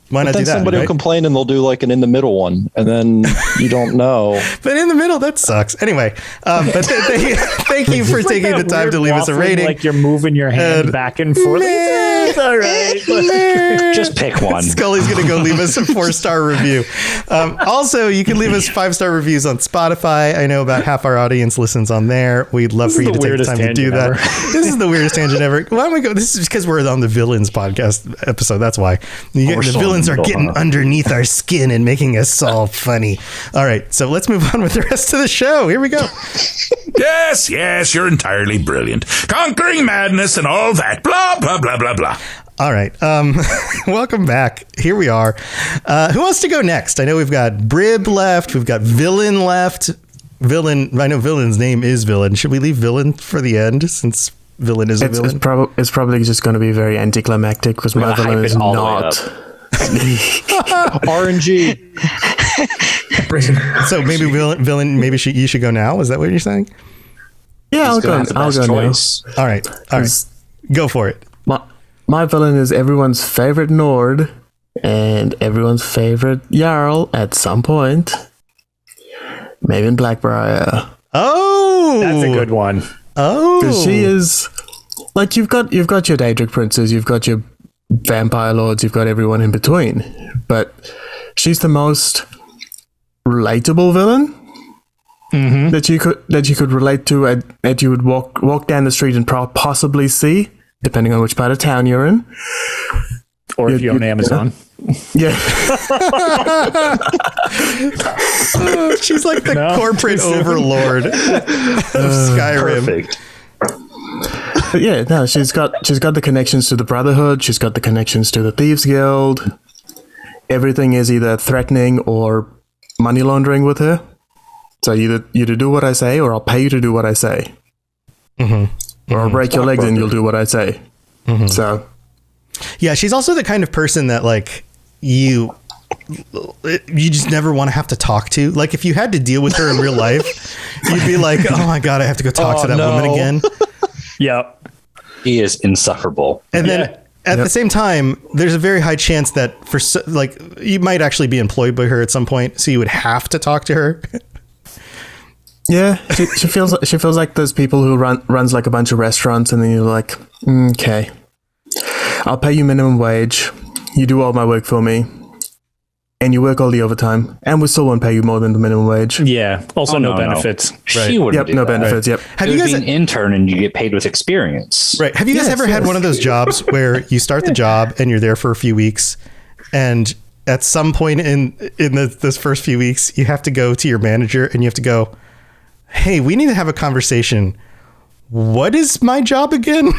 Why not do that? Somebody will complain and they'll do like an in the middle one, and then you don't know. But in the middle, that sucks. Anyway, but thank you for taking the time to leave us a rating. Like you're moving your hand back and forth. It's all right. Just pick one. Scully's going to go leave us a 4-star review. Also, you can leave us 5-star reviews on Spotify. I know about half our audience listens on there. We'd love for you to take the time to do that. This is the weirdest tangent ever. Why don't we go? This is because we're on the Villains podcast episode. That's why. The villains are getting underneath our skin and making us all funny. All right, so let's move on with the rest of the show. Here we go. Yes, you're entirely brilliant. Conquering madness and all that. Blah, blah, blah, blah, blah. All right. Welcome back. Here we are. Who wants to go next? I know we've got Brib left. We've got Villain left. Villain. I know Villain's name is Villain. Should we leave Villain for the end since Villain is a villain? It's probably just going to be very anticlimactic because my villain is not. RNG. So maybe Villain. Maybe you should go now. Is that what you're saying? Yeah, I'll go now. All right. Go for it. My villain is everyone's favorite Nord and everyone's favorite Jarl at some point. Maven Black-Briar. Oh, that's a good one. Oh, because she is like you've got your Daedric princes, you've got your vampire lords, you've got everyone in between, but she's the most relatable villain that you could relate to, that you would walk down the street and possibly see, depending on which part of town you're in, Or if you own Amazon. Yeah. She's like the corporate overlord of Skyrim. Perfect. But yeah, no, she's got the connections to the Brotherhood. She's got the connections to the Thieves Guild. Everything is either threatening or money laundering with her. So either do what I say, or I'll pay you to do what I say, or I'll break your legs and you'll do what I say. So, yeah, she's also the kind of person that like you just never want to have to talk to. Like if you had to deal with her in real life, you'd be like, oh my God, I have to go talk to that woman again. Yep. He is insufferable. And then at the same time, there's a very high chance that you might actually be employed by her at some point. So you would have to talk to her. yeah, she feels like those people who runs like a bunch of restaurants, and then you're like, okay, I'll pay you minimum wage. You do all my work for me. And you work all the overtime, and we still won't pay you more than the minimum wage. Yeah. Also, no benefits. She wouldn't do no that. benefits. Yep. Have It you would guys be an intern and you get paid with experience. right? Have you guys ever had one of those jobs where you start the job and you're there for a few weeks, and at some point in those first few weeks, you have to go to your manager and you have to go, "Hey, we need to have a conversation. What is my job again?"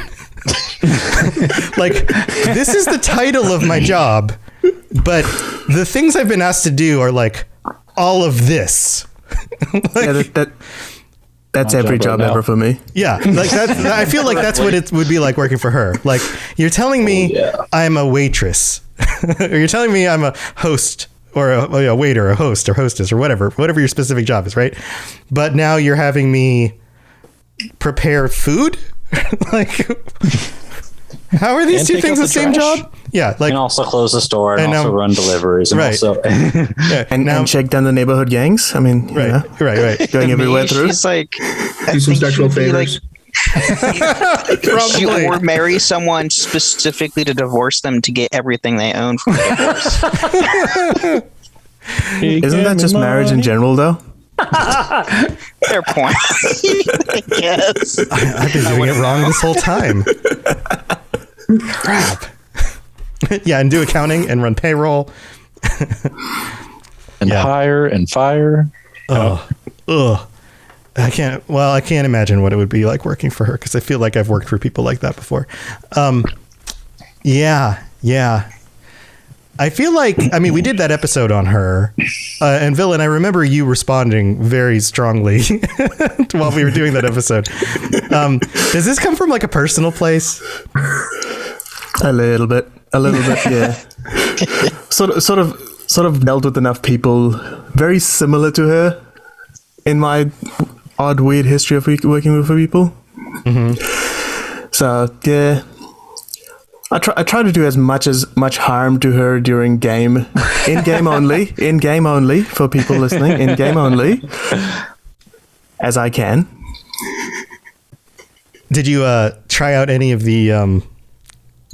Like, this is the title of my job, but the things I've been asked to do are like all of this. Like, Yeah, that's every job ever for me. yeah, like I feel like that's what it would be like working for her. Like, you're telling me I'm a waitress, or you're telling me I'm a host, or a waiter, a host, or hostess, or whatever your specific job is, right? But now you're having me prepare food. Like, how are these And two take things out the the same trash. job? Yeah, like, And also close the store and And also now- run deliveries. And Right. also, yeah, And shake down the neighborhood gangs. I mean, you know, right. going everywhere through. She's like, I Do some think sexual she'd be favors. She Probably. or marry someone specifically to divorce them to get everything they own from the divorce. Isn't that just marriage in general, though? Fair point. I guess. I've been doing it wrong this whole time. Crap. Yeah, and do accounting and run payroll. And hire and fire. Ugh. I can't imagine what it would be like working for her, because I feel like I've worked for people like that before. Yeah. I feel like, we did that episode on her, and Villain, I remember you responding very strongly while we were doing that episode. Does this come from like a personal place? A little bit, yeah. sort of dealt with enough people very similar to her in my odd, weird history of working with people. So yeah, I try to do as much harm to her during in game only for people listening, in game only, as I can. Did you try out any of the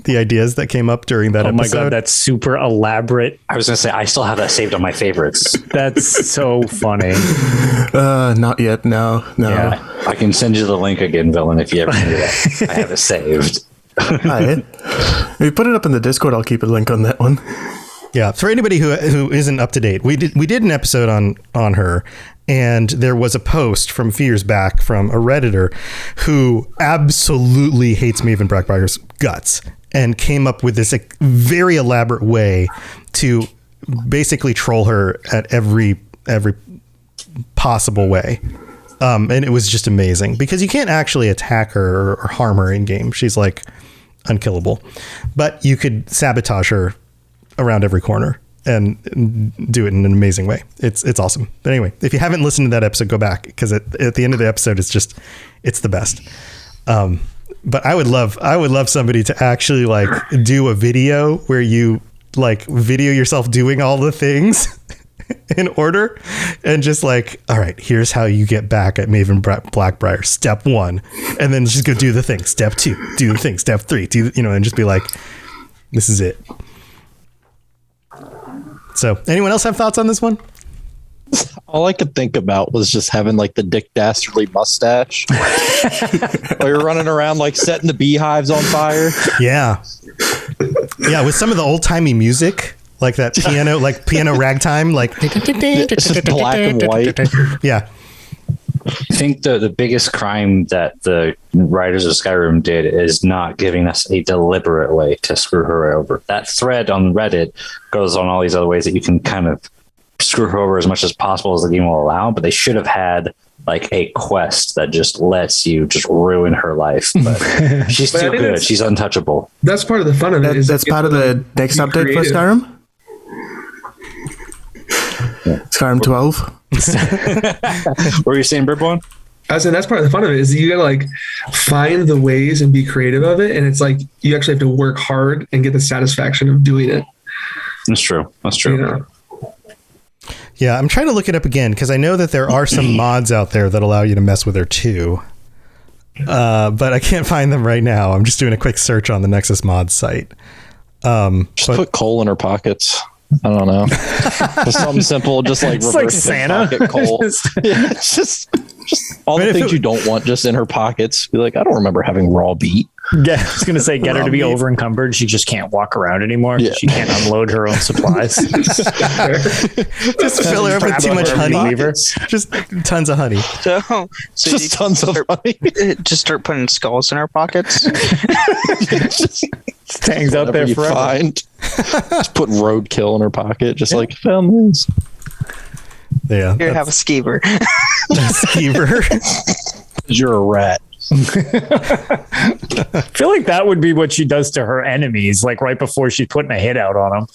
ideas that came up during that episode? Oh my God, that's super elaborate. I was going to say, I still have that saved on my favorites. That's so funny. Not yet. No. Yeah. I can send you the link again, Villain, if you ever need it. I have it saved. If you put it up in the Discord, I'll keep a link on that one. Yeah, for anybody who isn't up to date, we did an episode on her, and there was a post from a few years back from a Redditor who absolutely hates Maven Black-Briar's guts and came up with this very elaborate way to basically troll her at every possible way. And it was just amazing, because you can't actually attack her or harm her in game. She's like unkillable, but you could sabotage her around every corner and do it in an amazing way. It's awesome. But anyway, if you haven't listened to that episode, go back, because at the end of the episode, it's the best. But I would love somebody to actually like do a video where you like video yourself doing all the things in order, and just like, all right, here's how you get back at Maven Black-Briar. Step 1, and then just go do the thing. Step 2, do the thing. Step 3, and just be like, this is it. So, anyone else have thoughts on this one? All I could think about was just having like the Dick Dastardly mustache while you're running around like setting the beehives on fire. Yeah. Yeah, with some of the old timey music, like that piano, like piano ragtime, like It's just black and white. yeah. I think the biggest crime that the writers of Skyrim did is not giving us a deliberate way to screw her over. That thread on Reddit goes on all these other ways that you can kind of screw her over as much as possible as the game will allow, but they should have had like a quest that just lets you just ruin her life. But she's too good. She's untouchable. That's part of the fun of it. That's part of the next update for Skyrim. Yeah. Skyrim 12. What were you saying, Birdbone? I was saying that's part of the fun of it is you gotta like find the ways and be creative of it, and it's like you actually have to work hard and get the satisfaction of doing it. That's true. That's true. You know? Yeah, I'm trying to look it up again because I know that there are some mods out there that allow you to mess with her too. But I can't find them right now. I'm just doing a quick search on the Nexus Mods site. Just put coal in her pockets. I don't know. Just something simple, just like It's reverse like Santa. pocket coal. Yeah, it's just all the things you don't want just in her pockets. Be like, I don't remember having raw beet. Yeah, I was going to say, get her to be over encumbered. She just can't walk around anymore. Yeah. She can't unload her own supplies. Just fill her up with too much honey. Just tons of honey. So just tons of honey. Just start putting skulls in our pockets. Just hangs out there forever. Find. Just put roadkill in her pocket, just like found this. Yeah. Here, have a skeever. Skeever. You're a rat. I feel like that would be what she does to her enemies, like right before she's putting a hit out on them.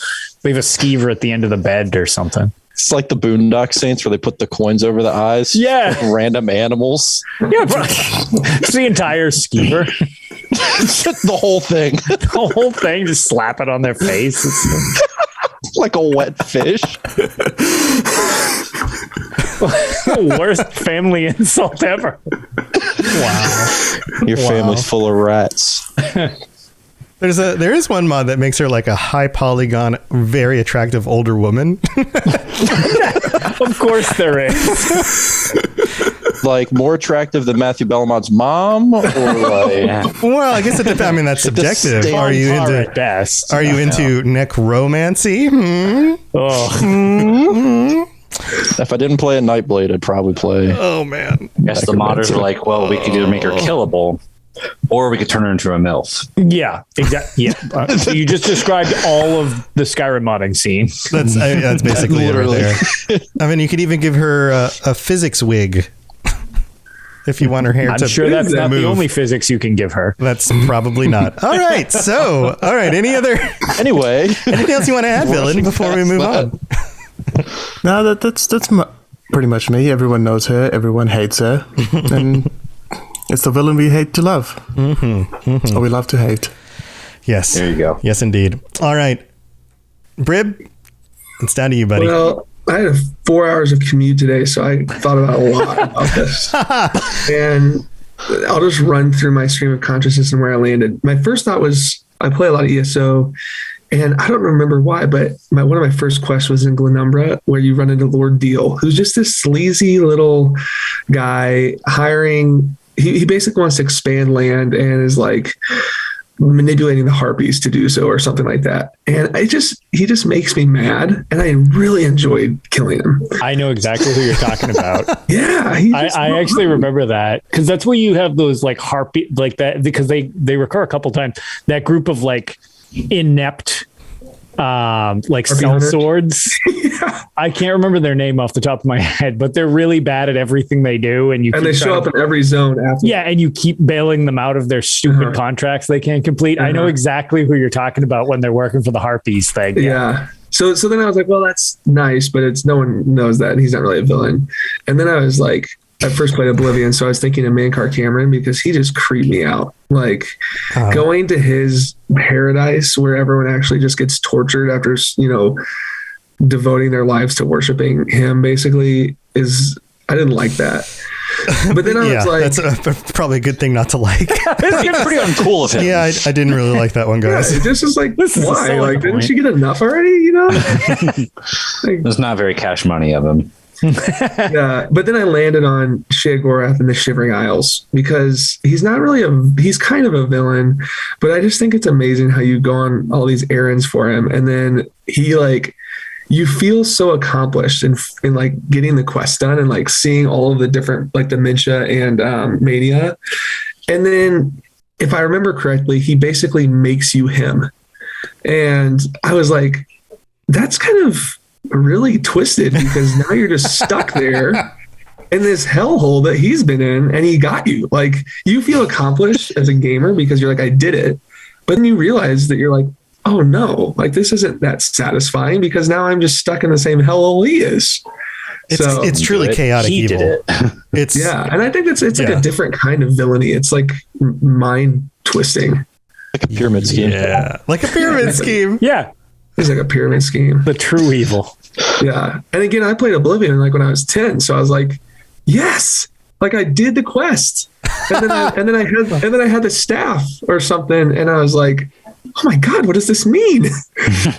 Leave a skeever at the end of the bed or something. It's like the Boondock Saints where they put the coins over the eyes. Yeah. Random animals. Yeah, it's the entire skeever. The whole thing. The whole thing, just slap it on their face. Like a wet fish. Worst family insult ever. Wow. Your family's full of rats. There is one mod that makes her like a high polygon, very attractive older woman. Of course there is. Like more attractive than Matthew Belmont's mom, or like? Well, I guess it depends. I mean, that's subjective. Are you into best? Are you into necromancy? If I didn't play a Nightblade, I'd probably play. Oh man! Yes, the modders are like, well, we could either make her killable, or we could turn her into a MILF. Yeah, exactly. Yeah. So you just described all of the Skyrim modding scene. That's basically it right there. I mean, you could even give her a physics wig. If you want her hair to I'm sure that's not move. the only physics you can give her. That's probably not. All right. So, all right. Anyway, anything else you want to add, Villain, before we move on? No, that's pretty much me. Everyone knows her. Everyone hates her. And it's the villain we hate to love. Or we love to hate. Yes. There you go. Yes, indeed. All right. Brib, it's down to you, buddy. Well, I had 4 hours of commute today, so I thought about a lot about this. And I'll just run through my stream of consciousness and where I landed. My first thought was I play a lot of ESO, and I don't remember why, but one of my first quests was in Glenumbra, where you run into Lord Deal, who's just this sleazy little guy hiring. He basically wants to expand land and is like manipulating the harpies to do so or something like that. And he just makes me mad, and I really enjoyed killing him. I know exactly who you're talking about. Yeah. I actually remember that because that's where you have those like harpy like that, because they recur a couple times. That group of like inept like cell swords. Yeah. I can't remember their name off the top of my head, but they're really bad at everything they do, and they show up in every zone after. Yeah, and you keep bailing them out of their stupid contracts they can't complete. I know exactly who you're talking about when they're working for the Harpies thing. Yeah. So then I was like, well, that's nice, but no one knows that, and he's not really a villain. And then I was like, I first played Oblivion, so I was thinking of Mankar Cameron because he just creeped me out. Like going to his paradise where everyone actually just gets tortured after, devoting their lives to worshiping him basically I didn't like that. But then I was like, that's probably a good thing not to like. It's pretty uncool of him. Yeah, I didn't really like that one, guys. Yeah, this is like, why? Like, didn't she get enough already? There's not very cash money of him. Yeah, but then I landed on Sheogorath and the Shivering Isles because he's not really he's kind of a villain, but I just think it's amazing how you go on all these errands for him, and then he like, you feel so accomplished in like getting the quest done and like seeing all of the different like dementia and mania, and then if I remember correctly, he basically makes you him, and I was like, that's kind of really twisted because now you're just stuck there in this hellhole that he's been in, and he got you. Like, you feel accomplished as a gamer because you're like, I did it. But then you realize that you're like, oh no, like this isn't that satisfying because now I'm just stuck in the same hellhole he is. It's truly chaotic He evil. did it. It's Yeah, and I think it's like a different kind of villainy. It's like mind twisting. Like a pyramid scheme. Yeah, like a pyramid scheme. Yeah. It's like a pyramid scheme. The true evil. Yeah. And again, I played Oblivion like when I was 10. So I was like, yes, like I did the quest. And then I had the staff or something. And I was like, oh my God, what does this mean?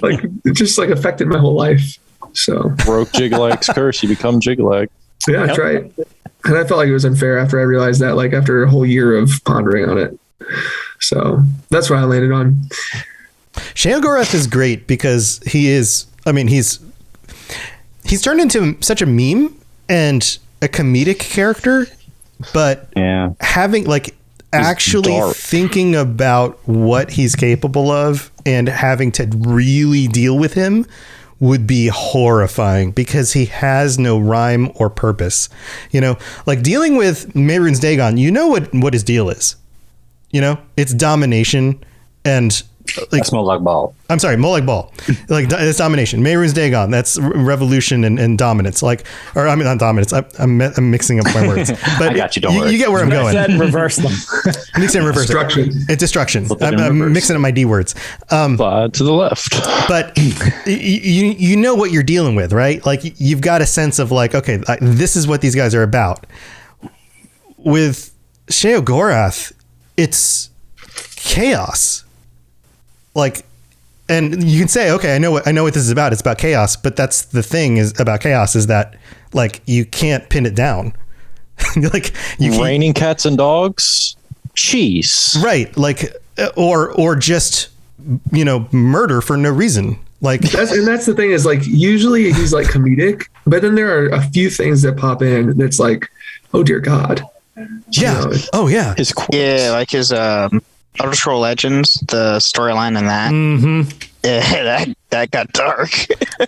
Like, it just like affected my whole life. So Broke Jiglag's curse, you become Jiglag. yeah, that's right. And I felt like it was unfair after I realized that, like after a whole year of pondering on it. So that's where I landed on. Sheogorath is great because he's turned into such a meme and a comedic character, but having like actually dark. thinking about what he's capable of and having to really deal with him would be horrifying because he has no rhyme or purpose. You know, like dealing with Mehrunes Dagon, you know what his deal is. You know, it's domination and like Molag Bal. I'm sorry, Molag Bal. Like it's domination. Mehrunes Dagon, that's revolution and dominance. Like, or I mean not dominance. I'm mixing up my words. But I got you. Don't worry. You get where I'm going. Then reverse them. Mix and reverse. Destruction. It's destruction. in I'm reverse. mixing up my D words. Slide to the left. But you know what you're dealing with, right? Like you've got a sense of like, okay, this is what these guys are about. With Sheogorath, it's chaos. Like, and you can say, okay, I know what this is about. It's about chaos, but that's the thing is about chaos is that like you can't pin it down. Like Raining cats and dogs, cheese. right? Like, or just murder for no reason. Like That's the thing is like usually he's like comedic, but then there are a few things that pop in that's like, oh dear God. yeah, oh yeah, His quotes. Yeah, like his Elder Scroll Legends, the storyline in that. Mm-hmm. Yeah, that got dark.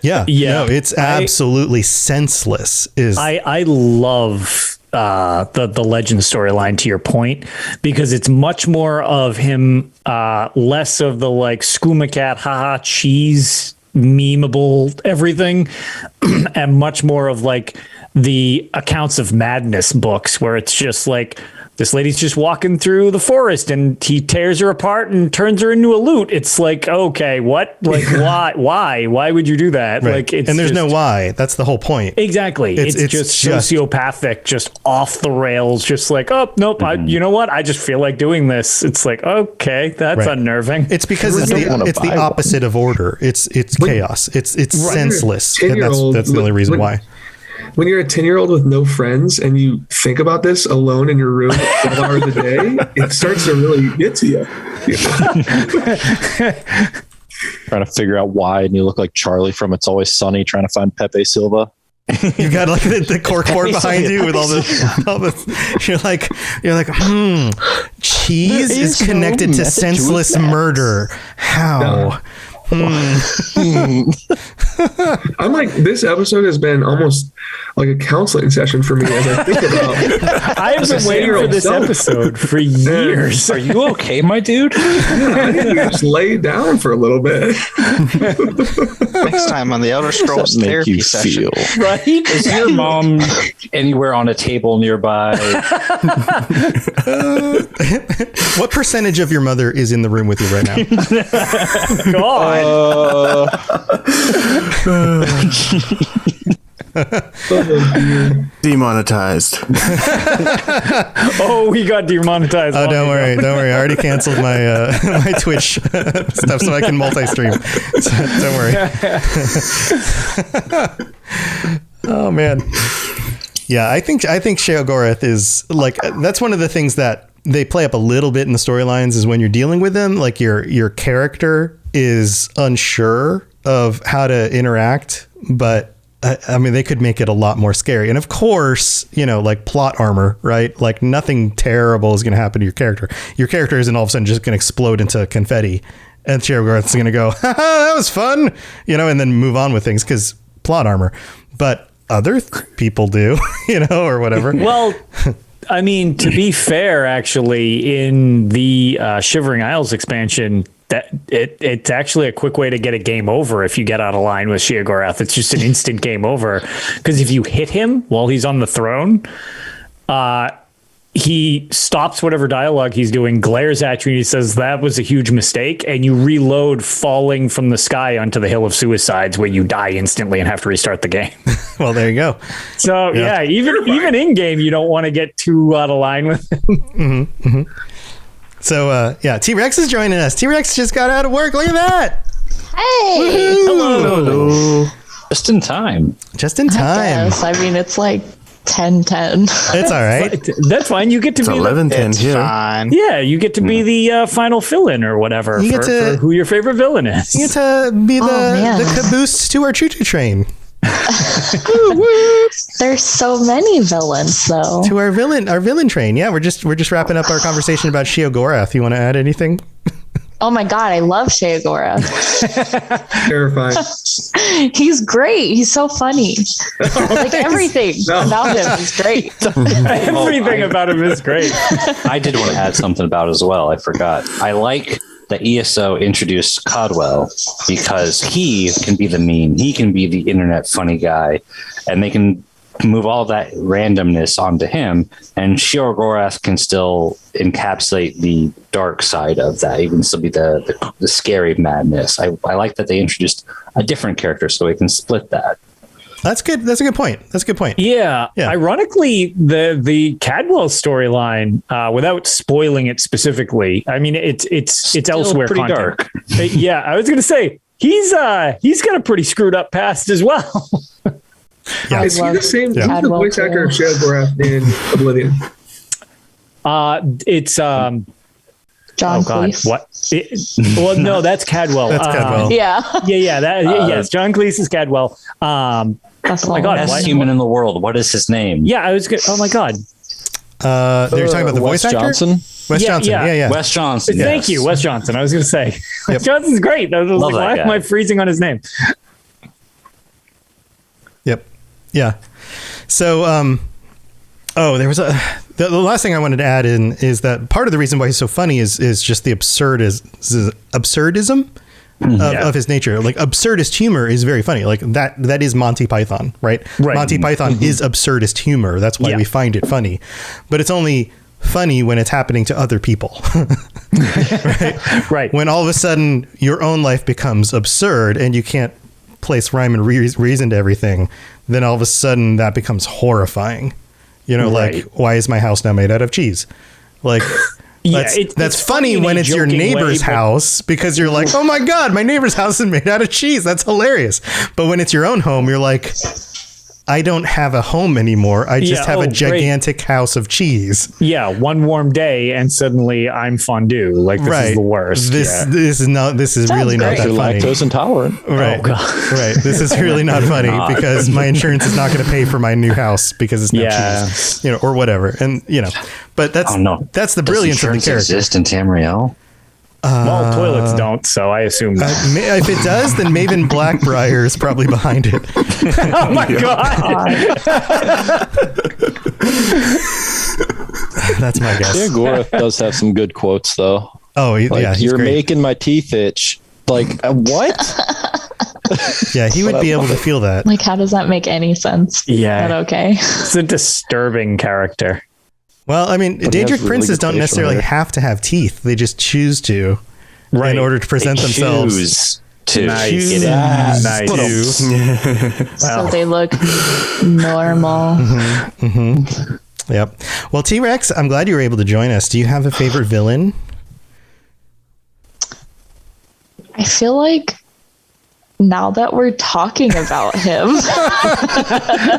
yeah. Yeah. No, it's absolutely senseless. I love the legend storyline to your point because it's much more of him, less of the like skooma cat, haha, cheese, memeable everything, and much more of like the Accounts of Madness books where it's just like this lady's just walking through the forest and he tears her apart and turns her into a loot. It's like, okay, what? Like, why would you do that? Right. Like, it's and there's no just- why. That's the whole point. Exactly. It's just sociopathic, just off the rails, just like, oh, nope, you know what? I just feel like doing this. It's like, okay, that's Right. unnerving. It's because it's the opposite of order. It's chaos. It's senseless. And that's the only reason why. When you're a 10-year-old with no friends and you think about this alone in your room 12 hours a day, it starts to really get to you. Trying to figure out why, and you look like Charlie from It's Always Sunny trying to find Pepe Silva. You got like the corkboard behind you with all this. You're like, cheese There is is connected no to method to senseless its madness. murder. How? I'm like, this episode has been almost like a counseling session for me as I think about I have been waiting for this episode for years. Are you okay, my dude? I need to just lay down for a little bit. Next time on the Elder Scrolls Make therapy you session. feel. Right? Is your mom anywhere on a table nearby? What percentage of your mother is in the room with you right now? God. Demonetized. Oh, we got demonetized. Oh, don't worry. I already canceled my my Twitch stuff so I can multi-stream. So don't worry. Oh man. Yeah, I think Sheogorath is like, that's one of the things that they play up a little bit in the storylines is when you're dealing with them, like your character is unsure of how to interact, but I mean, they could make it a lot more scary. And of course, like plot armor, right? Like nothing terrible is going to happen to your character. Your character isn't all of a sudden just going to explode into confetti and Sheogorath's going to go, that was fun, and then move on with things because plot armor. But other people do, or whatever. Well, I mean, to be fair, actually, in the Shivering Isles expansion, that it's actually a quick way to get a game over if you get out of line with Sheogorath. It's just an instant game over because if you hit him while he's on the throne, he stops whatever dialogue he's doing, glares at you, and he says that was a huge mistake, and you reload falling from the sky onto the Hill of Suicides where you die instantly and have to restart the game. Well, there you go. So yeah, even in game, you don't want to get too out of line with him. Mm-hmm, mm-hmm. So T-Rex is joining us. T-Rex just got out of work. Look at that. Hey. Hello. Just in time. Just in time. I mean, it's like 10:10. It's all right. That's fine. You get to be 11:10 here. Fine. Yeah, you get to be the final fill-in or whatever for who your favorite villain is. You get to be the caboose to our choo-choo train. There's so many villains, though. To our villain train. Yeah, we're just wrapping up our conversation about Sheogorath. You want to add anything? Oh my god, I love Sheogorath. Terrifying. He's great. He's so funny. Like everything about him is great. Everything about him is great. I did want to add something about it as well. I forgot. I like that ESO introduced Codwell because he can be the meme. He can be the internet funny guy, and they can move all that randomness onto him, and Sheogorath can still encapsulate the dark side of that. He can still be the scary madness. I like that they introduced a different character so we can split that. That's good. That's a good point. Yeah. Ironically, the Cadwell storyline, without spoiling it specifically, I mean it's Still elsewhere pretty content. dark. Yeah, I was gonna say he's got a pretty screwed up past as well. Yeah. Is he the same? Yeah. Who's the voice actor of Sheogorath in Oblivion? It's John Cleese. what? Well, no, that's Cadwell. That's Cadwell. Yeah. Yes, John Cleese is Cadwell. That's Oh my God. Best human in the world. What is his name? Yeah, I was good. Oh my God. You're talking about the Wes voice actor? Johnson? Wes Yeah, Johnson. yeah. Yeah. Wes Johnson. Thank you, Wes Johnson. I was going to say, Wes Johnson's great. I was Love like, that why guy. am I freezing on his name? Yep. Yeah. So, there was the last thing I wanted to add in is that part of the reason why he's so funny is just the absurdism of his nature. Like absurdist humor is very funny. Like that is Monty Python, right? Monty Python is absurdist humor. That's why we find it funny, but it's only funny when it's happening to other people. Right. When all of a sudden your own life becomes absurd and you can't place rhyme and reason to everything, then all of a sudden that becomes horrifying. Like, why is my house now made out of cheese? Like, that's funny when it's your neighbor's house because you're like, oh my God, my neighbor's house is made out of cheese. That's hilarious. But when it's your own home, you're like, I don't have a home anymore. I just have a gigantic house of cheese. Yeah, one warm day and suddenly I'm fondue. Like this is the worst. This is really not that You're funny. lactose intolerant. Right. Oh, God. Right. This is really not funny because my insurance is not going to pay for my new house because it's not cheese, or whatever. And but that's the brilliance of the character. Exist in Tamriel? Well, toilets don't, so I assume if it does, then Maven Black-Briar is probably behind it. Oh my God. That's my guess. Sheogorath does have some good quotes, though. Oh, he's you're great. making my teeth itch. Like, what? Yeah, he would be able to feel that. Like, how does that make any sense? Yeah. But okay. It's a disturbing character. Well, I mean, Daedric princes don't necessarily have to have teeth. They just choose to in order to present themselves. Choose to. Nice. Nice. So they look normal. Yep. Well, T-Rex, I'm glad you were able to join us. Do you have a favorite villain? I feel like now that we're talking about him,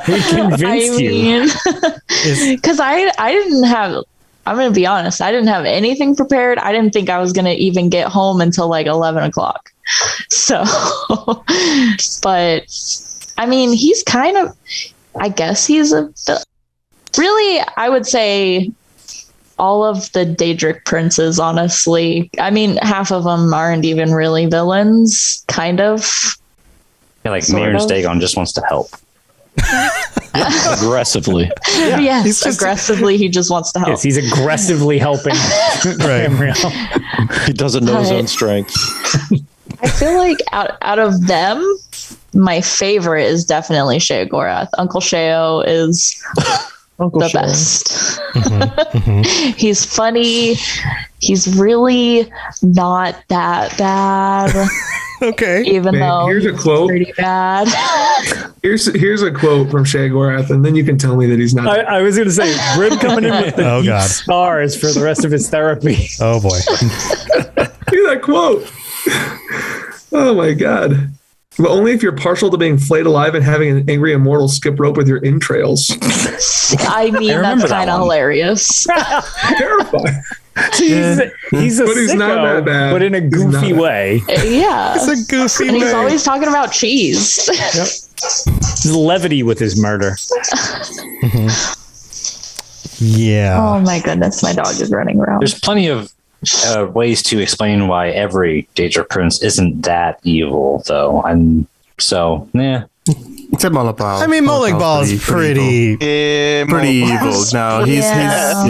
We convinced you. Because I didn't have, I'm going to be honest, I didn't have anything prepared. I didn't think I was going to even get home until like 11 o'clock. So, but I mean, he's kind of, I guess he's really, I would say all of the Daedric princes, honestly. I mean, half of them aren't even really villains, kind of. Yeah, like Sort Mehrunes of. Dagon just wants to help. Aggressively. Yes, he's just- aggressively, he just wants to help. Yes, he's aggressively helping. Right. He doesn't know his Right. own strength. I feel like out of them, my favorite is definitely Sheogorath. Uncle Sheo is the best. He's funny. He's really not that bad, Okay. even Man, though here's a he's quote. pretty bad. Here's a quote from Sheogorath, and then you can tell me that he's not. I was going to say, Brim coming in with the Oh, deep God. stars for the rest of his therapy. Oh boy. Look at that quote. Oh my god. But only if you're partial to being flayed alive and having an angry immortal skip rope with your entrails. I mean, remember that's that kind of one. hilarious. Terrifying. He's a But he's sicko, not that bad. but in a He's goofy not. way. Yeah. It's a goofy And he's way. always talking about cheese. There's levity with his murder. Yeah. Oh my goodness, my dog is running around. There's plenty of ways to explain why every Daedric prince isn't that evil, though. And so, yeah. Except Molag Bal. I mean, Molag Bal is pretty. Pretty evil. No, he's Yeah.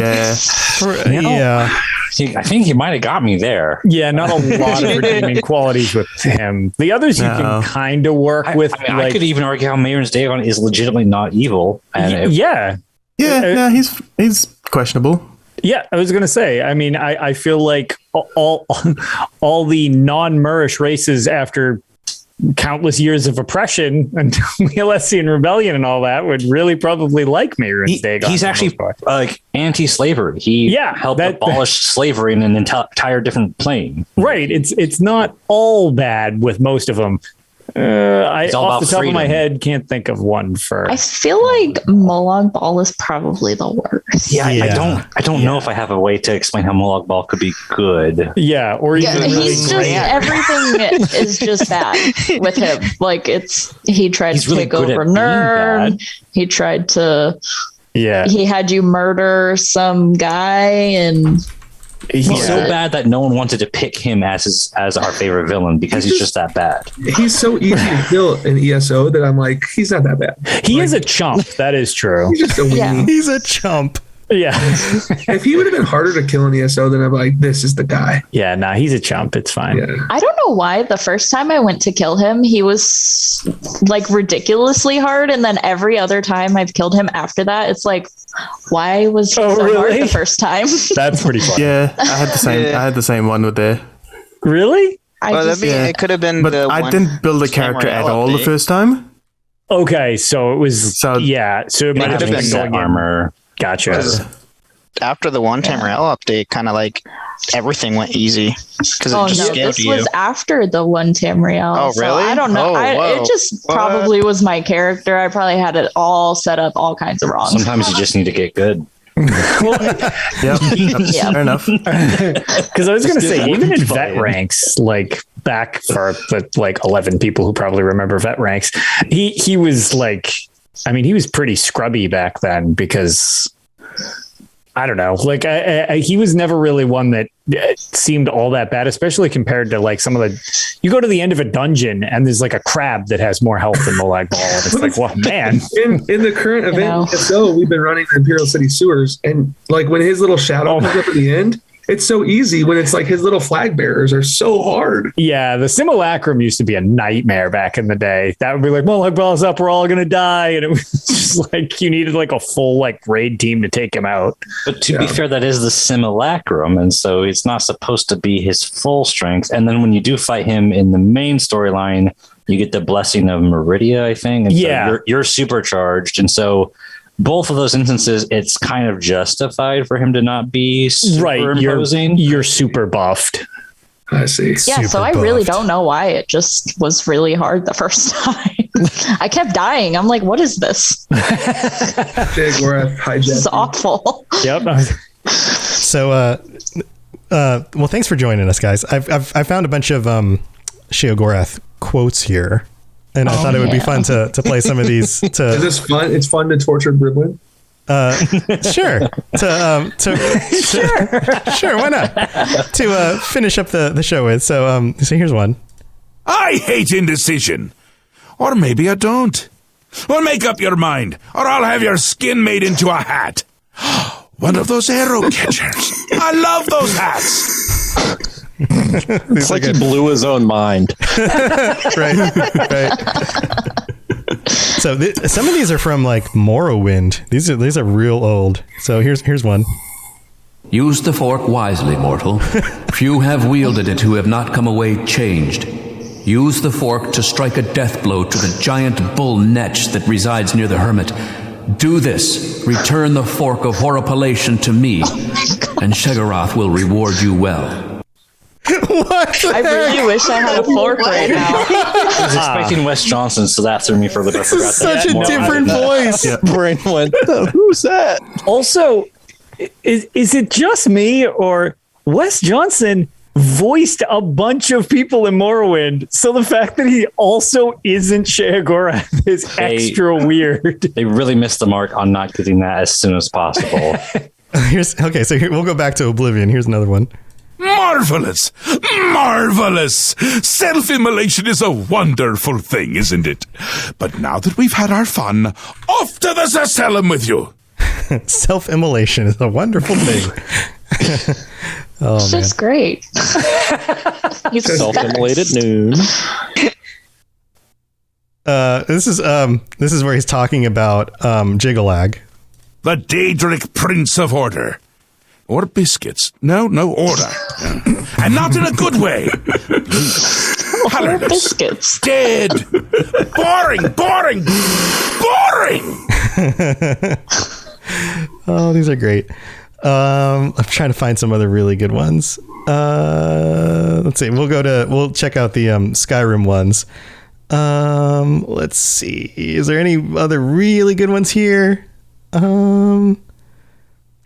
I think he might have got me there. Yeah, not a lot of redeeming qualities with him. The others you No. can kind of work with. I mean, I could even argue how Mehrunes Dagon is legitimately not evil. And yeah. Yeah, he's questionable. Yeah, I was gonna say. I mean, I feel like all the non-Murish races after countless years of oppression until the Alessian Rebellion and all that would really probably like Mehrunes Dagon. he's for the actually most part. like anti-slavery. He helped abolish slavery in an entire different plane. Right. It's not all bad with most of them. I It's all off the about top of my freedom. head can't think of one for. I feel like Molag Bal is probably the worst. Yeah, Yeah. I don't know if I have a way to explain how Molag Bal could be good. Yeah, or Yeah, even really he's just great. everything is just bad with him. Like he tried He's to really take good at over being Nern. bad. He tried to. Yeah, He had you murder some guy, and He's Yeah. so bad that no one wanted to pick him as our favorite villain because he's just that bad. He's so easy to kill in ESO that I'm like, he's not that bad. he is a chump. That is true. He's just a weenie. Yeah. He's a chump. Yeah, If he would have been harder to kill in ESO, then I'm like, this is the guy. yeah. Nah, he's a chump. It's fine. Yeah. I don't know why the first time I went to kill him, he was like ridiculously hard, and then every other time I've killed him after that, it's like, why was he Oh, so hard really? the first time? That's pretty fun. Yeah, I had the same. Yeah. I had the same one with there, Really? Well, it could have been but the I one didn't build a character at all the update. first time. Okay, so it was. So- yeah, so it might have Having been set going in. armor. Gotcha. Because after the one Tamriel update, kind of like everything went easy because it Oh just no, scared this you. was after the one Tamriel. Oh, so really? I don't know. Oh, whoa. It just What? probably was my character. I probably had it all set up all kinds of wrong. Sometimes you just need to get good. Yep, that's Yeah. fair enough. Because I was going to say, even in vet Fine. ranks, like back for the like 11 people who probably remember vet ranks, he was like, I mean, he was pretty scrubby back then because I don't know, like he was never really one that seemed all that bad, especially compared to like some of the. You go to the end of a dungeon and there's like a crab that has more health than Molag Bal, and it's like, well, man. In the current You know. event, ESO, we've been running Imperial City Sewers, and like when his little shadow Oh. comes up at the end, it's so easy when it's like his little flag bearers are so hard. Yeah, the simulacrum used to be a nightmare back in the day. That would be like, well, Bal's up, we're all gonna die, and it was just like you needed like a full like raid team to take him out. But to be fair, that is the simulacrum, and so it's not supposed to be his full strength. And then when you do fight him in the main storyline, you get the blessing of Meridia, I think. And Yeah. so you're supercharged, and so both of those instances, it's kind of justified for him to not be Right, superimposing. you're super buffed. I see. Yeah, so I really don't know why. It just was really hard the first time. I kept dying. I'm like, what is this? Sheogorath hijack. This is awful. Yep. So, well, thanks for joining us, guys. I found a bunch of Sheogorath quotes here, and I thought it would be fun to play some of these. Is this fun? It's fun to torture Gribblin? Sure. Sure. Why not? To finish up the show with. So here's one. I hate indecision. Or maybe I don't. Well, make up your mind, or I'll have your skin made into a hat. One of those arrow catchers. I love those hats. It's like he blew his own mind. Right. So some of these are from like Morrowind. These are real old. So here's one. Use the fork wisely, mortal. Few have wielded it who have not come away changed. Use the fork to strike a death blow to the giant bull Netch that resides near the hermit. Do this. Return the fork of horripilation to me, and Sheogorath will reward you well. I really wish I had a fork right now. I was expecting Wes Johnson, so that threw me for a bit. I forgot such a different voice. Yeah. Brain went, who's that? Also, is it just me, or Wes Johnson voiced a bunch of people in Morrowind, so the fact that he also isn't Sheogorath is extra weird. They really missed the mark on not getting that as soon as possible. So we'll go back to Oblivion. Here's another one. Marvelous! Marvelous! Self-immolation is a wonderful thing, isn't it? But now that we've had our fun, off to the Zasellum with you! Self-immolation is a wonderful thing. It's just great. He's self-immolated noon. This is where he's talking about Jiggalag. The Daedric Prince of Order. Or biscuits. No, order. And not in a good way. Colorless. Biscuits. Dead. Boring. Oh, these are great. I'm trying to find some other really good ones. Let's see. We'll check out the Skyrim ones. Let's see. Is there any other really good ones here?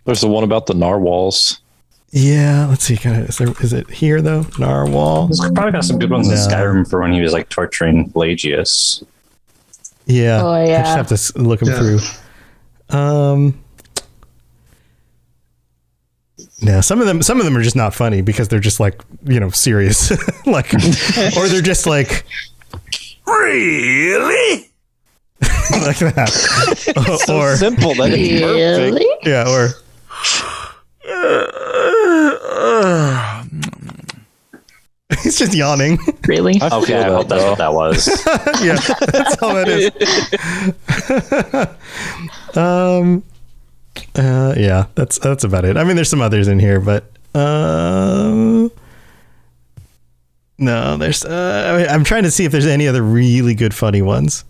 There's the one about the narwhals. Yeah, let's see. Is it here though? Narwhal. He's probably got some good ones in Skyrim for when he was like torturing Pelagius. Yeah. Oh, yeah. I just have to look them through. No, some of them are just not funny because they're just like, serious. Like, or they're just like, really? Like that. So simple that it's perfect. Yeah, or he's just yawning. Really? Okay, I hope that's what that was. Yeah, that's all that is. Yeah, that's about it. I mean, there's some others in here, but no, there's. I'm trying to see if there's any other really good funny ones,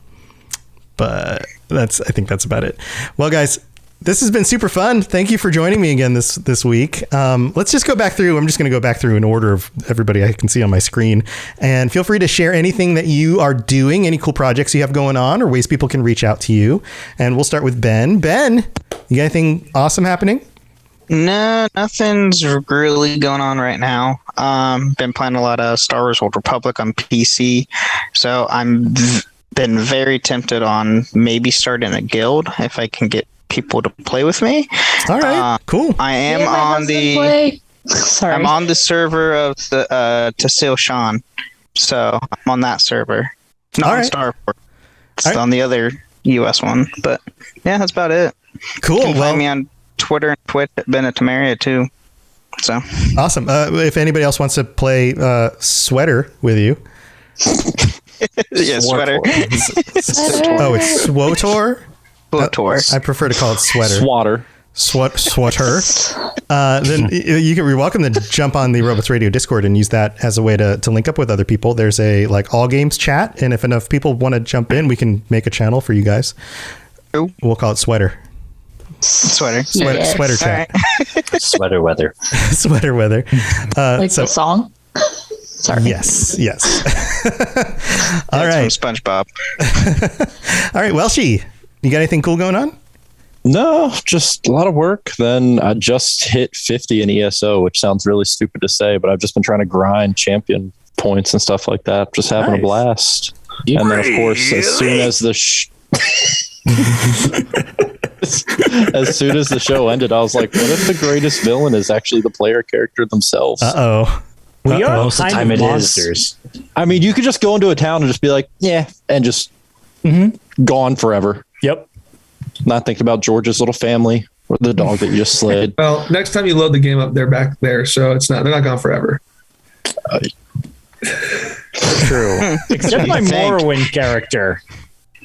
but I think that's about it. Well, guys, this has been super fun. Thank you for joining me again this week. Let's just go back through. I'm just going to go back through in order of everybody I can see on my screen. And feel free to share anything that you are doing, any cool projects you have going on, or ways people can reach out to you. And we'll start with Ben. Ben, you got anything awesome happening? No, nothing's really going on right now. Been playing a lot of Star Wars Old Republic on PC. So I'm been very tempted on maybe starting a guild if I can get people to play with me. All right, cool. I am on the Sorry. I'm on the server of the Tasil Shan, so I'm on that server. Not All on right. Starport. It's on the other US one, but yeah, that's about it. Cool. You can find me on Twitter and Twitch at Benetamaria too. So awesome. If anybody else wants to play Sweater with you. Yeah, Sweater. Oh, it's Swotor? Swotor. I prefer to call it Sweater. Swatter. Sweater. Then you're welcome to jump on the Robots Radio Discord and use that as a way to link up with other people. There's a all games chat, and if enough people want to jump in, we can make a channel for you guys. Ooh. We'll call it Sweater. Sweater Sweater chat. Sweater weather. Sweater weather. Like the song? Sorry. Yes. All That's right. from SpongeBob. All right. Welshie, you got anything cool going on? No, just a lot of work. Then I just hit 50 in ESO, which sounds really stupid to say, but I've just been trying to grind champion points and stuff like that. Just having a blast. And then, of course, as soon as the as soon as the show ended, I was like, what if the greatest villain is actually the player character themselves? Uh-oh. We are Most of the time it is. I mean, you could just go into a town and just be like, yeah, and just gone forever. Yep. Not thinking about George's little family or the dog that you just slayed. Well, next time you load the game up, they're back there, so they're not gone forever. True. Except my Morrowind character.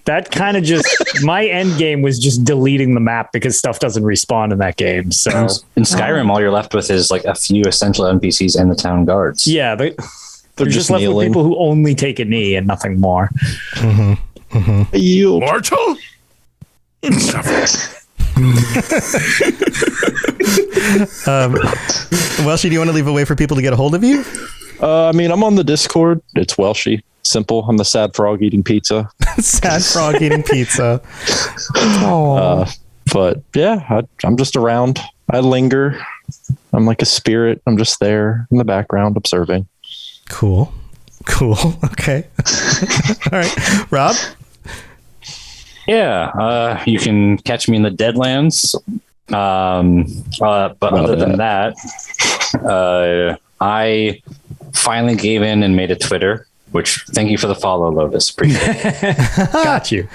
That kind of just, my end game was just deleting the map because stuff doesn't respawn in that game. So in Skyrim, all you're left with is like a few essential NPCs and the town guards. yeah, they're just left kneeling. with people who only take a knee and nothing more. You Mortal? Welshie, do you want to leave a way for people to get a hold of you? I mean, I'm on the Discord. It's Welshie. Simple. I'm the sad frog eating pizza. Sad frog eating pizza. But yeah, I'm just around. I linger. I'm like a spirit. I'm just there in the background observing. Cool. Okay. All right. Rob? Yeah, you can catch me in the Deadlands. But other than that, I finally gave in and made a Twitter, which thank you for the follow, Lotus. Appreciate it. Got you.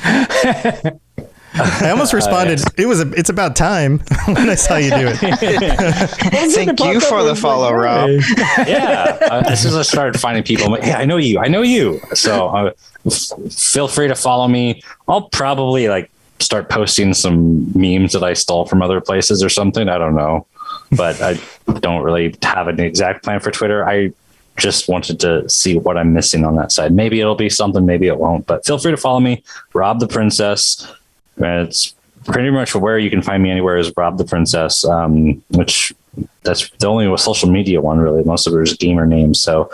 I almost responded. It's about time when I saw you do it. Thank you for the follow, Rob. Yeah, as soon as I started finding people, I'm like, yeah, I know you. So feel free to follow me. I'll probably start posting some memes that I stole from other places or something. I don't know, but I don't really have an exact plan for Twitter. I just wanted to see what I'm missing on that side. Maybe it'll be something, maybe it won't, but feel free to follow me, Rob the Princess. It's pretty much where you can find me anywhere is Rob the Princess, which that's the only social media one, really. Most of it is gamer names. So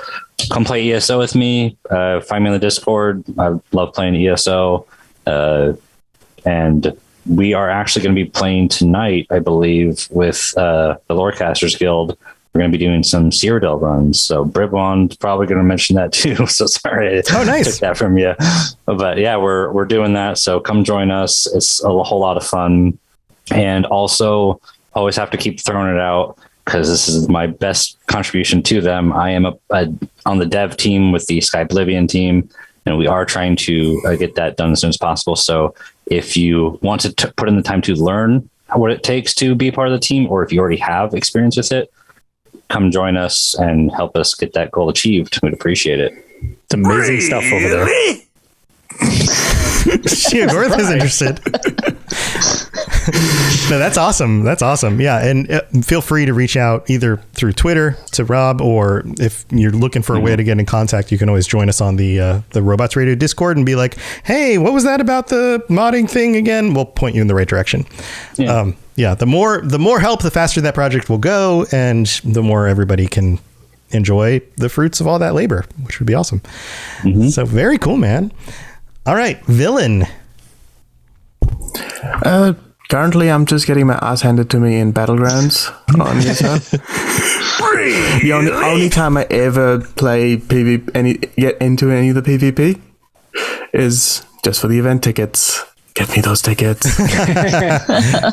come play ESO with me. Find me on the Discord. I love playing ESO. And we are actually going to be playing tonight, I believe, with the Lorecasters Guild. We're going to be doing some Cyrodiil runs. So Bribwan's probably going to mention that too. So sorry I took that from you. But yeah, we're doing that. So come join us. It's a whole lot of fun. And also always have to keep throwing it out because this is my best contribution to them. I am on the dev team with the Sky Oblivion team, and we are trying to get that done as soon as possible. So if you want to put in the time to learn what it takes to be part of the team, or if you already have experience with it, come join us and help us get that goal achieved. We'd appreciate it. It's amazing stuff over there. Sheogorath is interested. No, that's awesome. Yeah, and feel free to reach out either through Twitter to Rob, or if you're looking for a way to get in contact, you can always join us on the Robots Radio Discord and be like, "Hey, what was that about the modding thing again?" We'll point you in the right direction. Yeah. The more help, the faster that project will go, and the more everybody can enjoy the fruits of all that labor, which would be awesome. So very cool, man. All right, villain. Currently, I'm just getting my ass handed to me in Battlegrounds on ESO. The only time I ever play get into any of the PvP is just for the event tickets. Get me those tickets.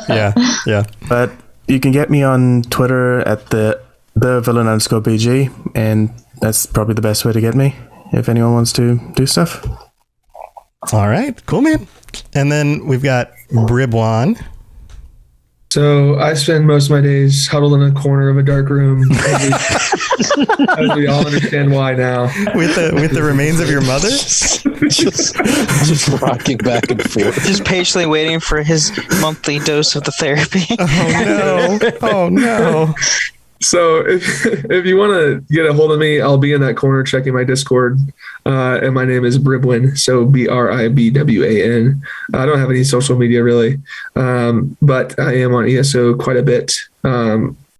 Yeah. But you can get me on Twitter at the villain_BG, and that's probably the best way to get me if anyone wants to do stuff. All right, cool, man. And then we've got Bribwan. So I spend most of my days huddled in a corner of a dark room. As we all understand why now. With the remains of your mother? just rocking back and forth. Just patiently waiting for his monthly dose of the therapy. Oh no. So if you want to get a hold of me, I'll be in that corner checking my Discord. And my name is Bribwan, so Bribwan. I don't have any social media really, but I am on ESO quite a bit.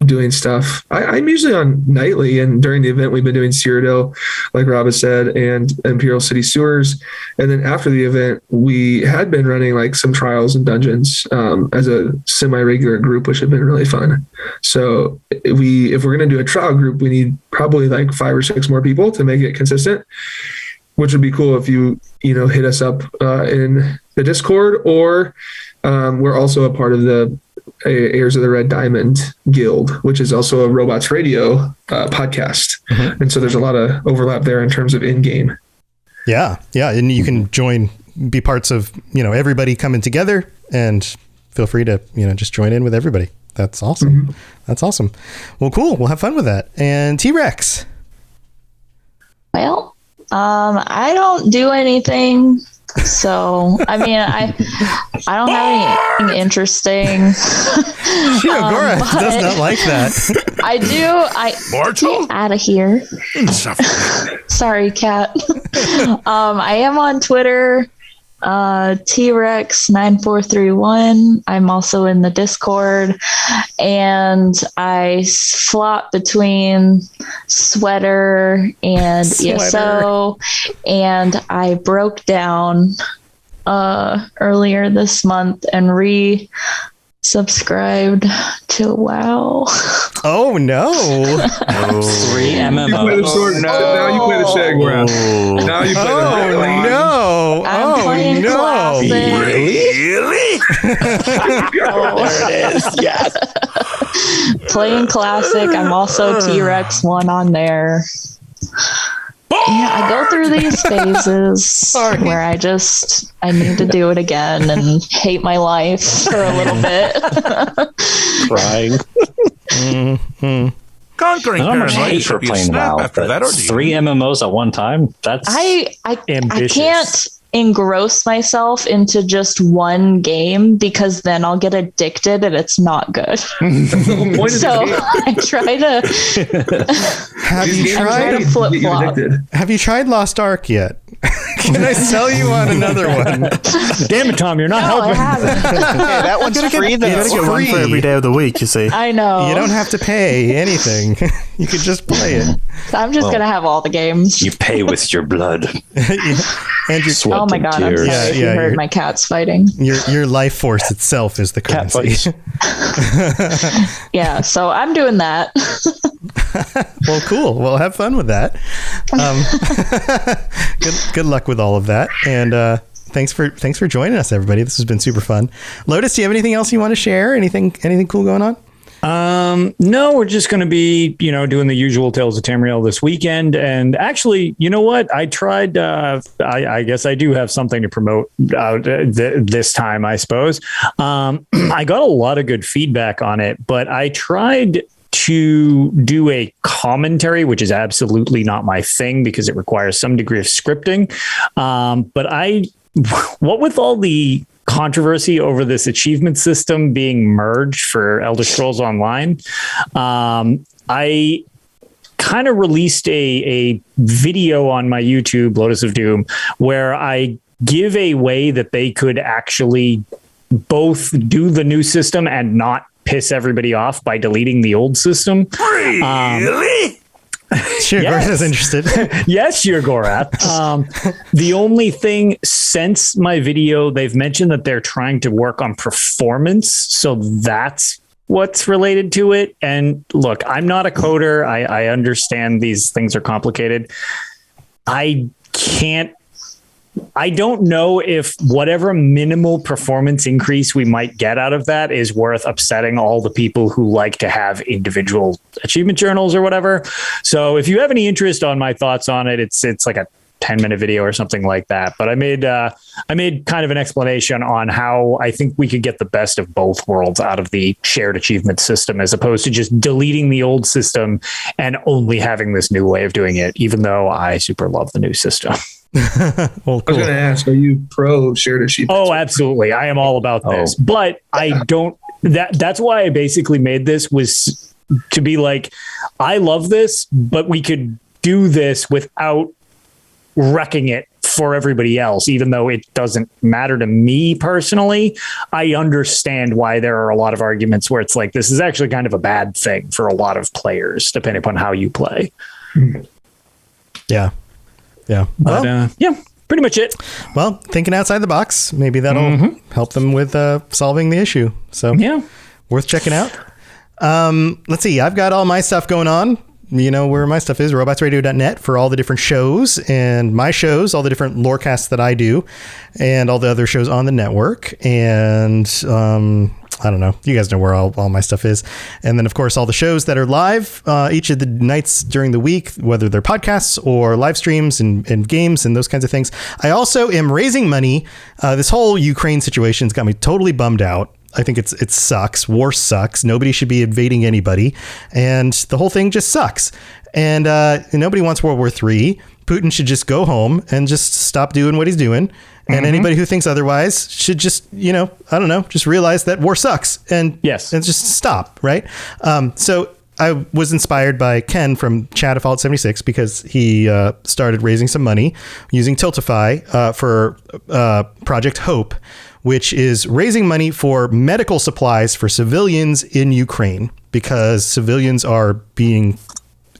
doing stuff. I'm usually on nightly, and during the event we've been doing Cyrodiil, like Rob has said, and Imperial City Sewers. And then after the event, we had been running like some trials and dungeons as a semi-regular group, which had been really fun. So if we're going to do a trial group, we need probably like 5 or 6 more people to make it consistent, which would be cool if you hit us up in the Discord, or we're also a part of the Heirs of the Red Diamond Guild, which is also a Robots Radio podcast. Mm-hmm. And so there's a lot of overlap there in terms of in-game. Yeah. And you can be parts of, everybody coming together, and feel free to, just join in with everybody. That's awesome. Mm-hmm. That's awesome. Well, cool. We'll have fun with that. And T-Rex. Well, I don't do anything. So, I mean, I don't have anything interesting. Sheogorath does not like that. I do. Get out of here. Sorry, cat. I am on Twitter, T-Rex 9431. I'm also in the Discord, and I flop between Sweater and ESO, and I broke down earlier this month and subscribed to WoW. Oh no! 3 MMOs. You play the sword. Now you play the Sheogorath. Now you play the no! I'm playing Classic. Really? There it is. Yes. Playing Classic. I'm also T-Rex 1 on there. Yeah, I go through these phases where I need to do it again and hate my life for a little bit. Crying. Mm-hmm. Conquering how much hate for playing WoW after that, 3 MMOs at one time. That's I ambitious. can't engross myself into just one game, because then I'll get addicted and it's not good. So I try to Have you tried Lost Ark yet? Can I sell you on another one? Damn it, Tom, you're not helping. Yeah, that one's free. You gotta get one for every day of the week, you see. I know. You don't have to pay anything. You could just play it. I'm just going to have all the games. You pay with your blood. And your sweat. Oh my God, I'm sorry if you heard my cats fighting. Your life force itself is the currency. Yeah, so I'm doing that. Well, cool. Well, have fun with that. Good luck with all of that. And thanks for joining us, everybody. This has been super fun. Lotus, do you have anything else you want to share? Anything cool going on? No, we're just going to be, doing the usual Tales of Tamriel this weekend. And actually, you know what? I tried, I guess I do have something to promote this time, I suppose. I got a lot of good feedback on it, but I tried to do a commentary, which is absolutely not my thing because it requires some degree of scripting. But what with all the controversy over this achievement system being merged for Elder Scrolls Online, I kind of released a video on my YouTube, Lotus of Doom, where I give a way that they could actually both do the new system and not piss everybody off by deleting the old system. Really? Sheogorath is interested. Yes, Sheogorath. The only thing since my video, they've mentioned that they're trying to work on performance. So that's what's related to it. And look, I'm not a coder. I understand these things are complicated. I don't know if whatever minimal performance increase we might get out of that is worth upsetting all the people who like to have individual achievement journals or whatever. So if you have any interest on my thoughts on it, it's like a 10-minute video or something like that. But I made kind of an explanation on how I think we could get the best of both worlds out of the shared achievement system, as opposed to just deleting the old system and only having this new way of doing it, even though I super love the new system. Well, cool. I was going to ask, are you pro shared achievement? Oh, absolutely. I am all about this, but I don't, that's why I basically made this, was to be like, I love this, but we could do this without wrecking it for everybody else, even though it doesn't matter to me personally, I understand why there are a lot of arguments where it's like, this is actually kind of a bad thing for a lot of players, depending upon how you play. Yeah. Yeah. But, yeah, pretty much it. Well, thinking outside the box, maybe that'll help them with solving the issue. So yeah, worth checking out. Let's see. I've got all my stuff going on. You know where my stuff is, robotsradio.net, for all the different shows and my shows, all the different Lorecasts that I do, and all the other shows on the network. And I don't know. You guys know where all my stuff is. And then, of course, all the shows that are live each of the nights during the week, whether they're podcasts or live streams and games and those kinds of things. I also am raising money. This whole Ukraine situation's got me totally bummed out. I think it sucks. War sucks. Nobody should be invading anybody. And the whole thing just sucks. And nobody wants World War III. Putin should just go home and just stop doing what he's doing. And anybody who thinks otherwise should just, I don't know, just realize that war sucks and just stop. Right. So I was inspired by Ken from Chat of Fallout 76 because he started raising some money using Tiltify for Project Hope, which is raising money for medical supplies for civilians in Ukraine because civilians are being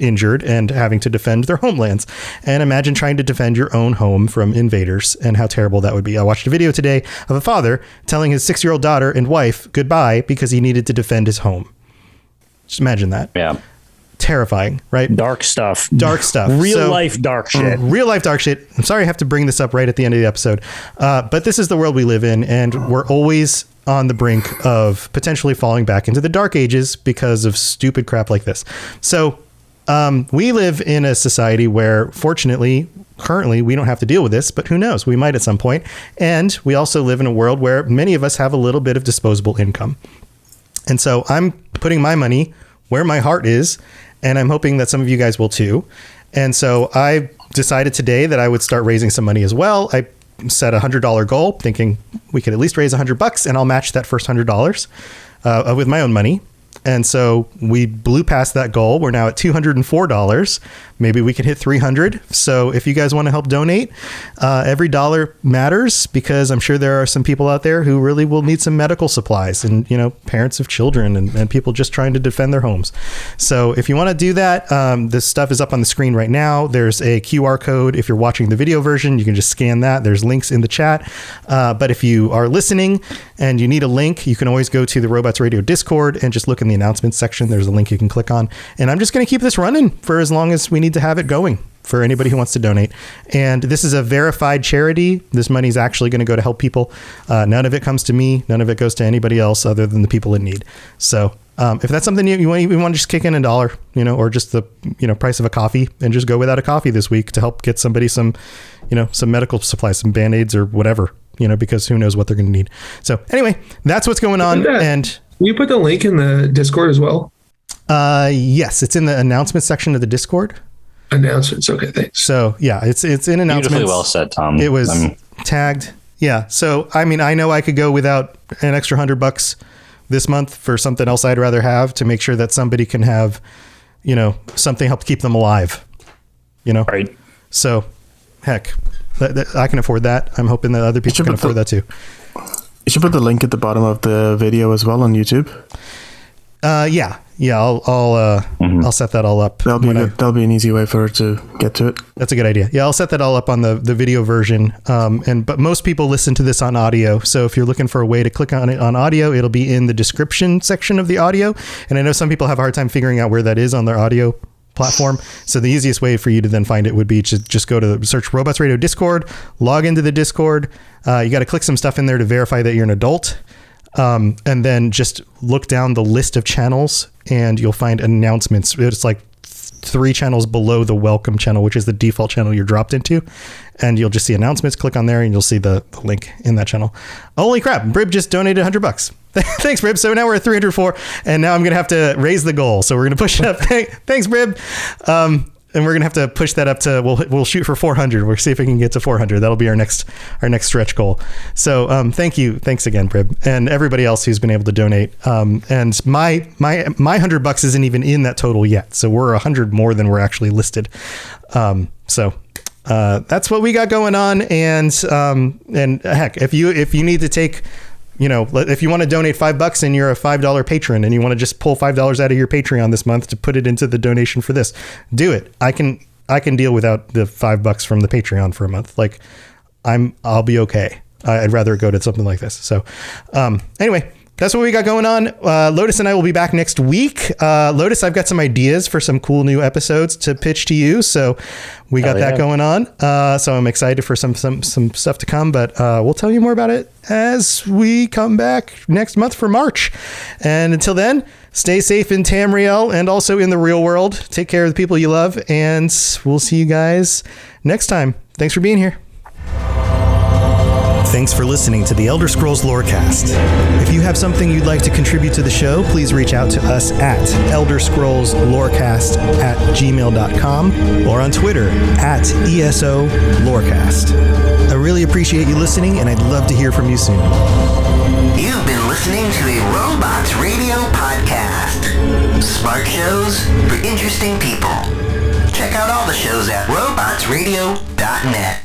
injured and having to defend their homelands. And imagine trying to defend your own home from invaders and how terrible that would be. I watched a video today of a father telling his 6-year-old daughter and wife goodbye because he needed to defend his home. Just imagine that. Yeah. Terrifying, right? Dark stuff. Real life dark shit. Real life dark shit. I'm sorry I have to bring this up right at the end of the episode. But this is the world we live in, and we're always on the brink of potentially falling back into the dark ages because of stupid crap like this. So we live in a society where, fortunately, currently we don't have to deal with this, but who knows? We might at some point. And we also live in a world where many of us have a little bit of disposable income. And so I'm putting my money where my heart is, and I'm hoping that some of you guys will too. And so I decided today that I would start raising some money as well. I set a $100 goal, thinking we could at least raise $100 and I'll match that first $100 with my own money. And so we blew past that goal. We're now at $204. Maybe we can hit 300. So if you guys want to help donate, every dollar matters because I'm sure there are some people out there who really will need some medical supplies and, parents of children and people just trying to defend their homes. So if you want to do that, this stuff is up on the screen right now. There's a QR code. If you're watching the video version, you can just scan that. There's links in the chat. But if you are listening and you need a link, you can always go to the Robots Radio Discord and just look in the announcements section. There's a link you can click on. And I'm just going to keep this running for as long as we need to have it going for anybody who wants to donate. And this is a verified charity. This money is actually going to go to help people. None of it comes to me. None of it goes to anybody else other than the people in need. So if that's something you want to just kick in $1, or just the price of a coffee and just go without a coffee this week to help get somebody some medical supplies, some Band-Aids or whatever, because who knows what they're going to need. So anyway, that's what's going on. And will you put the link in the Discord as well? Yes, it's in the announcements section of the Discord. Announcements. Okay, thanks. So yeah, it's in announcements. Beautifully well said, Tom. It was tagged. Yeah. So, I mean, I know I could go without an extra $100 this month for something else I'd rather have to make sure that somebody can have, something help keep them alive, Right. So heck, I can afford that. I'm hoping that other people can afford that too. You should put the link at the bottom of the video as well on YouTube. Yeah. I'll set that all up. That'll be an easy way for her to get to it. That's a good idea. Yeah, I'll set that all up on the video version. But most people listen to this on audio. So if you're looking for a way to click on it on audio, it'll be in the description section of the audio. And I know some people have a hard time figuring out where that is on their audio platform. So the easiest way for you to then find it would be to just go to search Robots Radio Discord, log into the Discord. You got to click some stuff in there to verify that you're an adult. And then just look down the list of channels and you'll find announcements. It's like 3 channels below the welcome channel, which is the default channel you're dropped into. And you'll just see announcements. Click on there and you'll see the link in that channel. Holy crap. Brib just donated $100. Thanks, Brib. So now we're at 304 and now I'm going to have to raise the goal. So we're going to push it up. Thanks, Brib. And we're going to have to push that up to, we'll shoot for 400. We'll see if we can get to 400. That'll be our next stretch goal. So thank you. Thanks again, Brib. And everybody else who's been able to donate. And my $100 isn't even in that total yet. So we're 100 more than we're actually listed. So that's what we got going on. And heck, if you need to take, if you want to donate $5 and you're a $5 patron and you want to just pull $5 out of your Patreon this month to put it into the donation for this, do it. I can deal without the $5 from the Patreon for a month. Like I'll be okay. I'd rather go to something like this. So, anyway, that's what we got going on. Lotus and I will be back next week. Lotus, I've got some ideas for some cool new episodes to pitch to you. So we got that going on. So I'm excited for some stuff to come, but we'll tell you more about it as we come back next month for March. And until then, stay safe in Tamriel and also in the real world. Take care of the people you love, and we'll see you guys next time. Thanks for being here. Thanks for listening to the Elder Scrolls Lorecast. If you have something you'd like to contribute to the show, please reach out to us at elderscrollslorecast@gmail.com or on Twitter @ESO_Lorecast. I really appreciate you listening, and I'd love to hear from you soon. You've been listening to a Robots Radio podcast. Smart shows for interesting people. Check out all the shows at robotsradio.net.